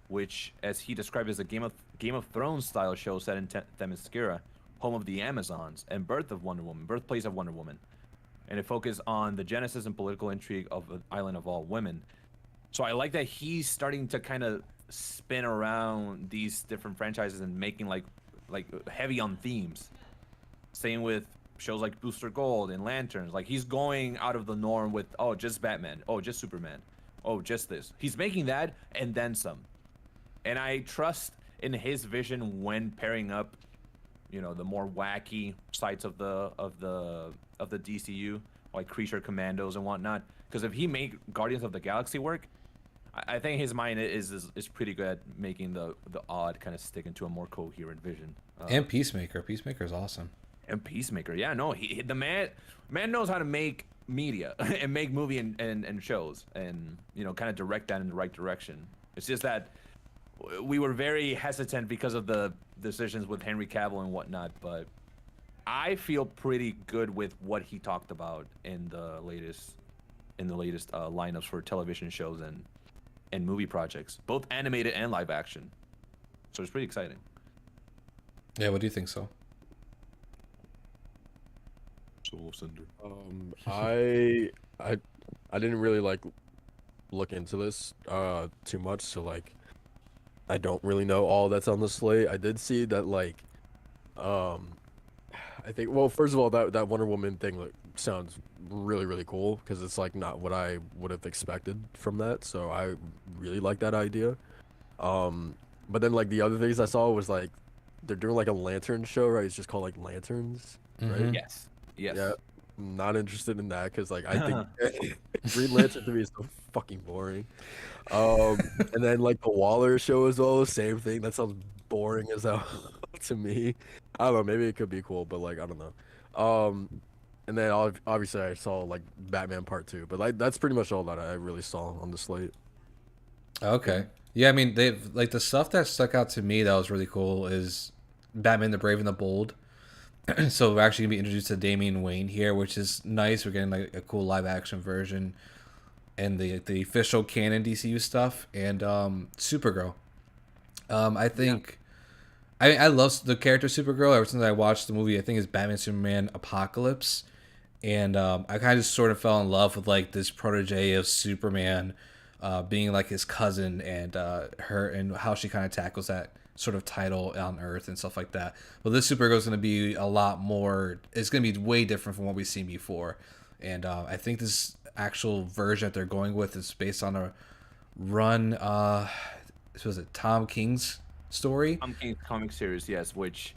which, as he described, is a Game of Thrones style show set in Themyscira, home of the Amazons and birthplace of Wonder Woman, and it focuses on the genesis and political intrigue of the island of all women. So I like that he's starting to kind of spin around these different franchises and making like heavy on themes. Same with shows like Booster Gold and Lanterns. Like he's going out of the norm with just Batman, just Superman, just this. He's making that and then some. And I trust in his vision when pairing up, the more wacky sides of the DCU, like Creature Commandos and whatnot. Because if he make Guardians of the Galaxy work, I think his mind is pretty good at making the odd kind of stick into a more coherent vision. And Peacemaker. Peacemaker is awesome. And Peacemaker, yeah, no, the man knows how to make media and make movie and shows and kind of direct that in the right direction. It's just that we were very hesitant because of the decisions with Henry Cavill and whatnot, but I feel pretty good with what he talked about in the latest lineups for television shows and movie projects, both animated and live action. So it's pretty exciting. Yeah, what do you think, so? Soul Cinder. I didn't really like look into this too much, so like I don't really know all that's on the slate. I did see that like I think, well, first of all, that Wonder Woman thing like sounds really really cool because it's like not what I would have expected from that, so I really like that idea. But then like the other things I saw was like they're doing like a lantern show, right? It's just called like Lanterns, right? Mhm. Yes. Yeah, not interested in that because like I think Green Lantern to me is so fucking boring. And then like the Waller show as well, same thing. That sounds boring as hell to me. I don't know, maybe it could be cool, but like I don't know. And then obviously I saw like Batman Part 2, but like that's pretty much all that I really saw on the slate. Okay. Yeah, I mean, they've like the stuff that stuck out to me that was really cool is Batman the Brave and the Bold. So we're actually gonna be introduced to Damian Wayne here, which is nice. We're getting like a cool live action version and the official canon DCU stuff and Supergirl. I think I love the character Supergirl ever since I watched the movie. I think it's Batman Superman Apocalypse, and I kind of just sort of fell in love with like this protege of Superman, being like his cousin and her and how she kind of tackles that sort of title on Earth and stuff like that. But this Supergirl is going to be a lot more. It's going to be way different from what we've seen before, and I think this actual version that they're going with is based on a run. Was it Tom King's story? Tom King's comic series, yes, which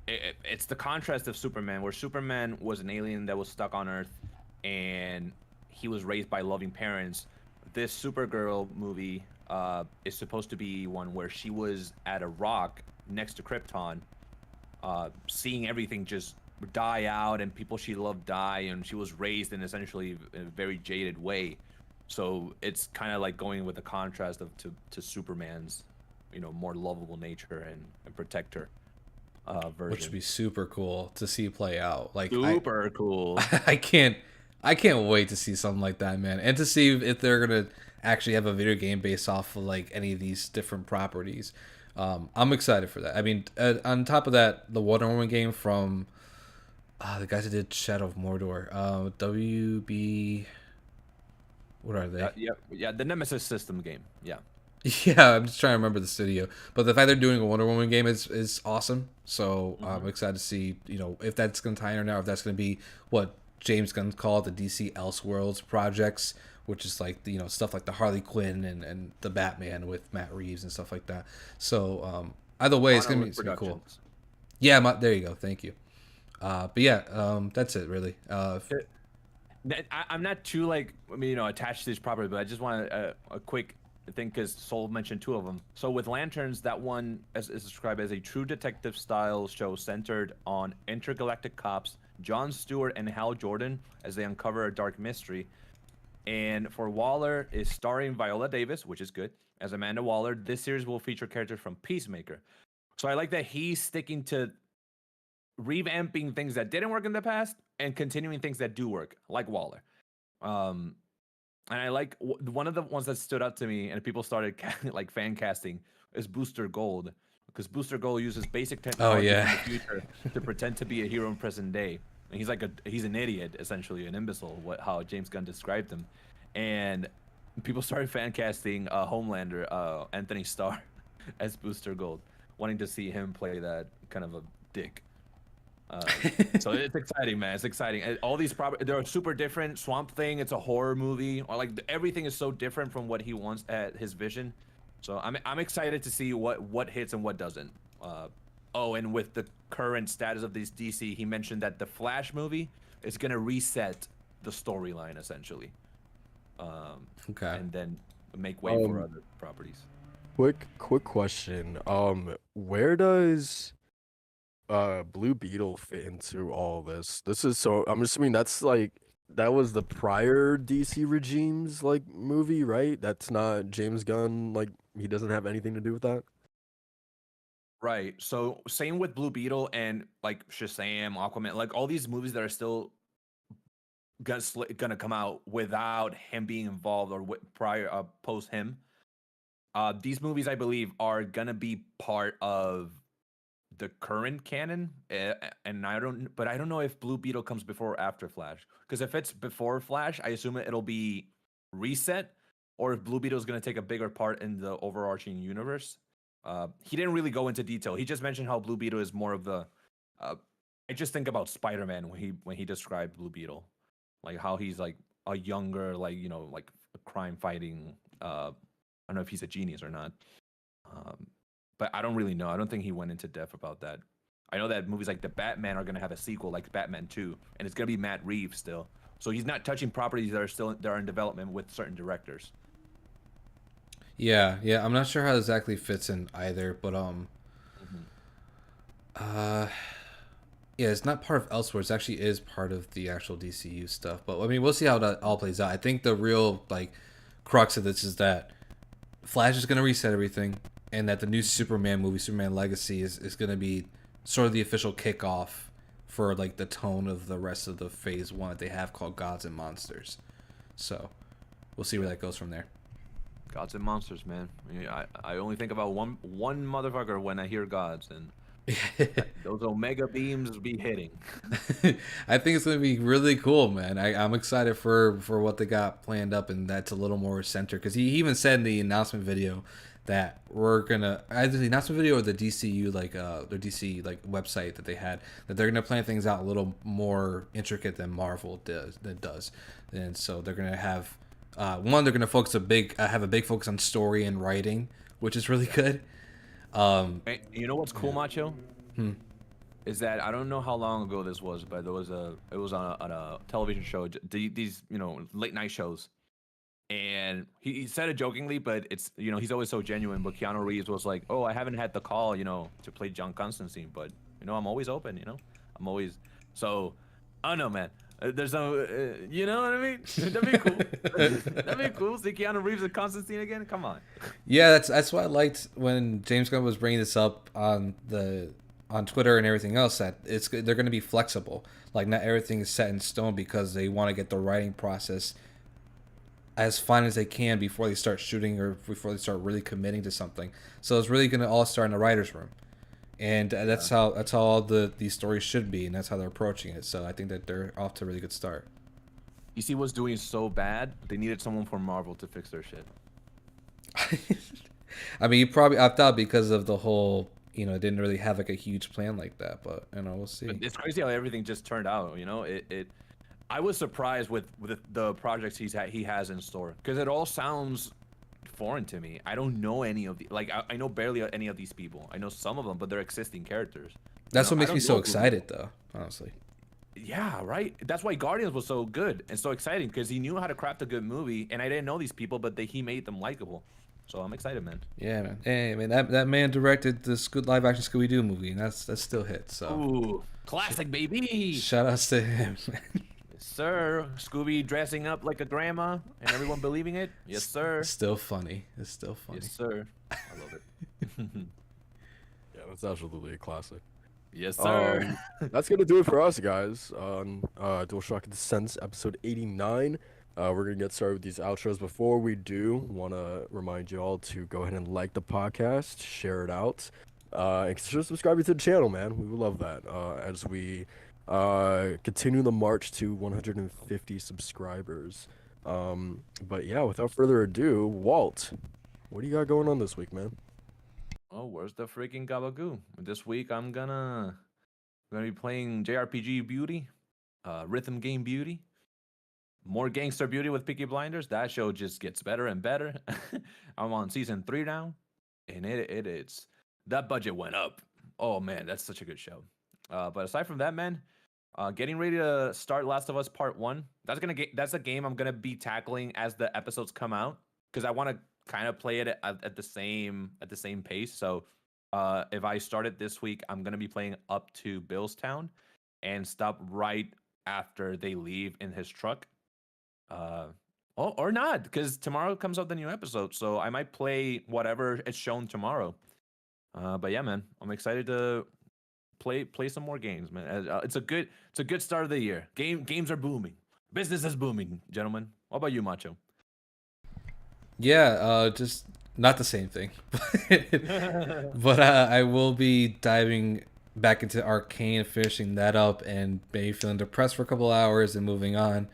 it's the contrast of Superman, where Superman was an alien that was stuck on Earth, and he was raised by loving parents. This Supergirl movie is supposed to be one where she was at a rock next to Krypton, seeing everything just die out and people she loved die, and she was raised in essentially a very jaded way. So it's kind of like going with the contrast of to Superman's, more lovable nature and protector version. Which would be super cool to see play out. Like super cool. I can't wait to see something like that, man, and to see if they're gonna actually have a video game based off of like any of these different properties. I'm excited for that. I mean, on top of that, the Wonder Woman game from the guys that did Shadow of Mordor, WB. What are they? Yeah, the Nemesis system game. Yeah. Yeah, I'm just trying to remember the studio, but the fact they're doing a Wonder Woman game is awesome. So I'm excited to see if that's going to tie in or not, if that's going to be what James Gunn called the DC Elseworlds projects, which is like stuff like the Harley Quinn and the Batman with Matt Reeves and stuff like that. So either way, it's going to be cool. Yeah, there you go. Thank you. But yeah, that's it really. I'm not too attached to these properties, but I just want a quick thing because Soul mentioned two of them. So with Lanterns, that one is described as a true detective style show centered on intergalactic cops Jon Stewart and Hal Jordan as they uncover a dark mystery. And for Waller is starring Viola Davis, which is good, as Amanda Waller. This series will feature characters from Peacemaker. So I like that he's sticking to revamping things that didn't work in the past and continuing things that do work, like Waller. And I like one of the ones that stood out to me, and people started like fan casting, is Booster Gold, because Booster Gold uses basic technology in the future to pretend to be a hero in present day. And he's an idiot, essentially, an imbecile. How James Gunn described him, and people started fan casting Homelander, Anthony Starr, as Booster Gold, wanting to see him play that kind of a dick. So it's exciting, man. It's exciting. All these they're super different. Swamp Thing, it's a horror movie. Or like everything is so different from what he wants at his vision. So I'm excited to see what hits and what doesn't. And with the current status of this DC, he mentioned that the Flash movie is gonna reset the storyline essentially. Okay. And then make way for other properties. Quick question. Where does Blue Beetle fit into all this? I'm assuming that was the prior DC regime's like movie, right? That's not James Gunn, like he doesn't have anything to do with that. Right. So same with Blue Beetle and like Shazam, Aquaman, like all these movies that are still gonna come out without him being involved or post him. These movies, I believe, are gonna be part of the current canon, and I don't know if Blue Beetle comes before or after Flash. Because if it's before Flash, I assume it'll be reset, or if Blue Beetle is going to take a bigger part in the overarching universe. He didn't really go into detail. He just mentioned how Blue Beetle is more of the. I just think about Spider-Man when he described Blue Beetle, like how he's like a younger, like a crime fighting. I don't know if he's a genius or not. But I don't really know. I don't think he went into depth about that. I know that movies like The Batman are going to have a sequel, like Batman 2, and it's going to be Matt Reeves still. So he's not touching properties that are in development with certain directors. Yeah, I'm not sure how it exactly fits in either, but uh, yeah, it's not part of Elsewhere. It actually is part of the actual DCU stuff. But I mean, we'll see how that all plays out. I think the real like crux of this is that Flash is gonna reset everything, and that the new Superman movie, Superman Legacy, is gonna be sort of the official kickoff for like the tone of the rest of the Phase 1 that they have called Gods and Monsters. So we'll see where that goes from there. Gods and monsters, man. I only think about one motherfucker when I hear gods, and those Omega beams be hitting. I think it's gonna be really cool, man. I'm excited for what they got planned up, and that's a little more centered because he even said in the announcement video that we're gonna either the announcement video or the DCU like their DC like website that they had, that they're gonna plan things out a little more intricate than Marvel does, and so they're gonna have one, they're gonna have a big focus on story and writing, which is really good. Hey, you know what's cool, Macho? Is that I don't know how long ago this was, but it was on a television show. These late night shows, and he said it jokingly, but it's he's always so genuine. But Keanu Reeves was like, "Oh, I haven't had the call, to play John Constantine, but I'm always open. I'm always so. I don't know, man. There's no, you know what I mean? That'd be cool. That'd be cool. See Keanu Reeves and Constantine again? Come on. Yeah, that's what I liked when James Gunn was bringing this up on Twitter and everything else. That they're going to be flexible. Like not everything is set in stone because they want to get the writing process as fine as they can before they start shooting or before they start really committing to something. So it's really going to all start in the writers' room. And that's how all these stories should be, and that's how they're approaching it. So I think that they're off to a really good start. DC was doing so bad, they needed someone from Marvel to fix their shit. I mean, you probably opt out because of the whole, didn't really have like a huge plan like that. But we'll see. But it's crazy how everything just turned out. I was surprised with the projects he has in store because it all sounds foreign to me. I don't know any of the I know barely any of these people. I know some of them, but they're existing characters. That's what makes me so excited, though. Honestly. Yeah, right. That's why Guardians was so good and so exciting because he knew how to craft a good movie, and I didn't know these people, but he made them likable. So I'm excited, man. Yeah, man. Hey, man, that man directed this good live action Scooby Doo movie, and that's still hit. So. Ooh, classic, baby. Shout outs to him, man. Sir, Scooby dressing up like a grandma and everyone believing it. Yes, sir. It's still funny. Yes, sir. I love it. Yeah, that's absolutely a classic. Yes, sir. That's gonna do it for us, guys, on DualShock Sense episode 89. We're gonna get started with these outros. Before we do, want to remind you all to go ahead and like the podcast, share it out, and consider subscribing to the channel, man. We would love that as we continue the march to 150 subscribers. But yeah, without further ado, Walt, what do you got going on this week, man? Oh, where's the freaking gabagoo? This week I'm gonna be playing JRPG Beauty, Rhythm Game Beauty, more Gangster Beauty with Peaky Blinders. That show just gets better and better. I'm on season 3 now, and it's that budget went up. Oh man, that's such a good show. But aside from that, man, getting ready to start Last of Us Part 1. That's a game I'm gonna be tackling as the episodes come out because I want to kind of play it at the same pace. So if I start it this week, I'm gonna be playing up to Billstown and stop right after they leave in his truck. Or not, because tomorrow comes out the new episode, so I might play whatever is shown tomorrow. But yeah, man, I'm excited to play some more games, man. It's a good start of the year. Games are booming. Business is booming, gentlemen. What about you, Macho? Yeah, just not the same thing. But I will be diving back into Arcane, finishing that up, and maybe feeling depressed for a couple hours and moving on.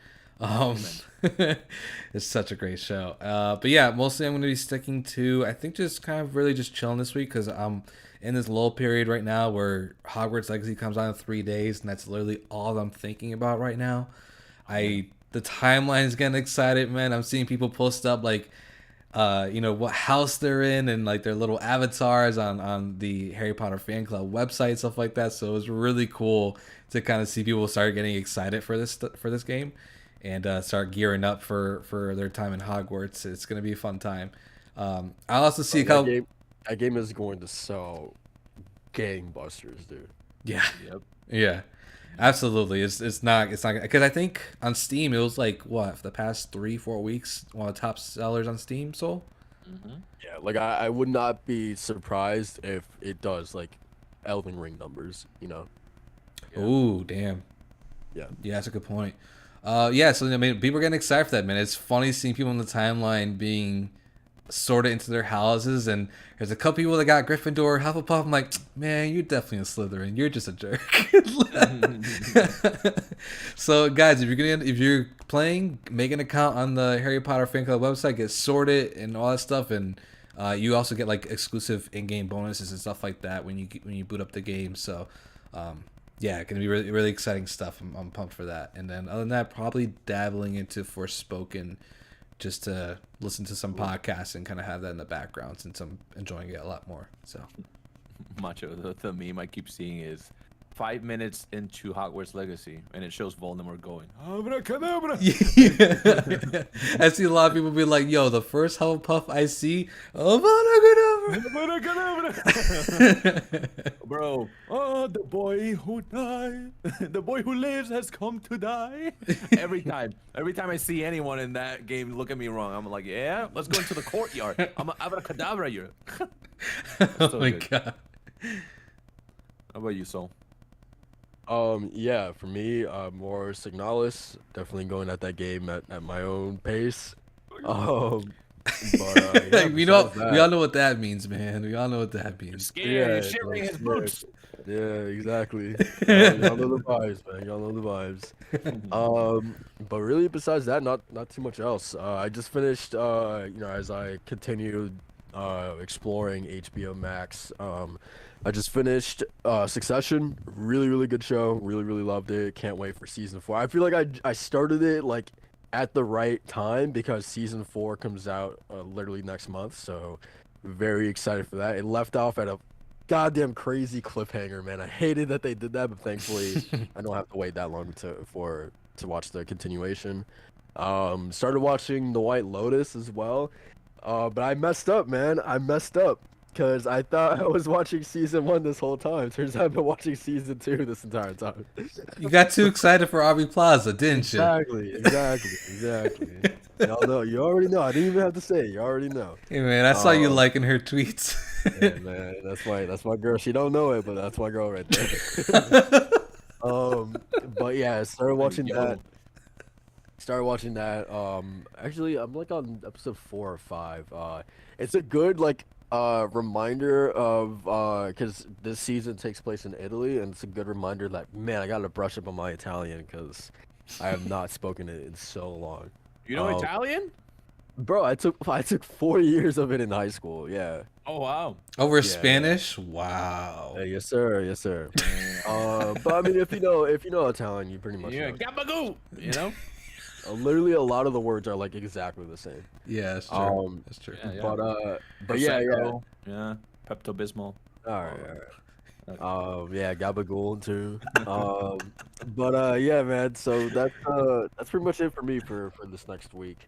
It's such a great show. But yeah, mostly I'm going to be sticking to, I think, just kind of really just chilling this week because I'm in this lull period right now where Hogwarts Legacy comes out in 3 days, and that's literally all I'm thinking about right now. The timeline is getting excited, man. I'm seeing people post up like what house they're in and like their little avatars on the Harry Potter fan club website, stuff like that. So it was really cool to kind of see people start getting excited for this game. and start gearing up for their time in Hogwarts. It's gonna be a fun time. I also see a couple. That game is going to sell gangbusters, dude. Yeah, Yep. yeah, absolutely. It's not because I think on Steam it was like what for the past 3-4 weeks one of the top sellers on Steam. So Yeah, like I would not be surprised if it does like Elden Ring numbers, you know. Yeah. ooh, damn. Yeah. Yeah, that's a good point. Yeah, so I mean, people are getting excited for that, man. It's funny seeing people on the timeline being sorted into their houses, and there's a couple people that got Gryffindor, Hufflepuff. I'm like, man, you're definitely a Slytherin. You're just a jerk. So, guys, if you're playing, make an account on the Harry Potter fan club website, get sorted and all that stuff, and you also get like exclusive in-game bonuses and stuff like that when you boot up the game. So, yeah, gonna be really really exciting stuff. I'm pumped for that. And then other than that, probably dabbling into Forspoken, just to listen to some podcasts and kind of have that in the background since I'm enjoying it a lot more. So Macho, the meme I keep seeing is 5 minutes into Hogwarts Legacy, and it shows Voldemort going, Abracadabra! yeah. I see a lot of people be like, "Yo, the first Hufflepuff I see, Bro, the boy who died, the boy who lives has come to die. Every time I see anyone in that game look at me wrong, I'm like, yeah, let's go into the courtyard. I'm abracadabra you. Oh my good. god. How about you, Soul? Yeah, for me, more Signalis, definitely going at that game at my own pace. But yeah, we all besides that, know what that means, man. We all know what that means. Scared, shivering his boots. yeah, exactly. Y'all know the vibes, man. Y'all know the vibes. But really, besides that, not too much else. I just finished, as I continued exploring HBO Max. I just finished Succession. Really, really good show. Really, really loved it. Can't wait for season 4. I feel like I started it like at the right time because season 4 comes out literally next month. So very excited for that. It left off at a goddamn crazy cliffhanger, man. I hated that they did that, but thankfully I don't have to wait that long to watch the continuation. Started watching The White Lotus as well. But I messed up, man. I messed up. Because I thought I was watching season 1 this whole time. Turns out I've been watching season 2 this entire time. You got too excited for Aubrey Plaza, didn't you? Exactly. Y'all know. You already know. I didn't even have to say it. You already know. Hey man, I saw you liking her tweets. Yeah, man. That's my girl. She don't know it, but that's my girl right there. But yeah, I started watching that. Actually, I'm like on episode 4 or 5. It's a good like reminder of because this season takes place in Italy, and it's a good reminder that man, I gotta brush up on my Italian because I have not spoken it in so long. You know Italian? Bro, I took 4 years of it in high school. Yeah. Oh wow. Over Yeah. Spanish? Wow. Yes sir. But I mean, if you know Italian, you pretty much Yeah, know. gabagoo. You know? Literally, a lot of the words are like exactly the same. Yeah, that's true. That's true. Yeah. But yeah. Prosecco, yeah. Pepto Bismol. All right. Yeah, Gabagool too. Yeah, man. So that's pretty much it for me for this next week.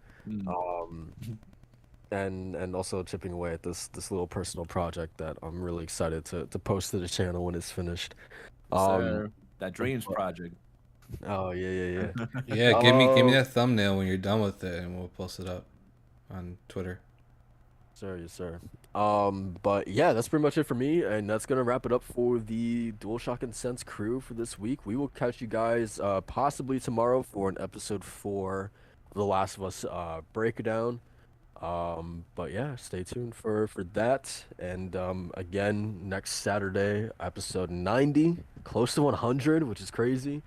And also chipping away at this little personal project that I'm really excited to post to the channel when it's finished. That Dreams project. Oh yeah. Yeah, give me that thumbnail when you're done with it, and we'll post it up on Twitter. Yes, sir. But yeah, that's pretty much it for me, and that's gonna wrap it up for the DualShock and Sense crew for this week. We will catch you guys possibly tomorrow for an episode 4 of The Last of Us breakdown. But yeah, stay tuned for that. And again, next Saturday, episode 90, close to 100, which is crazy.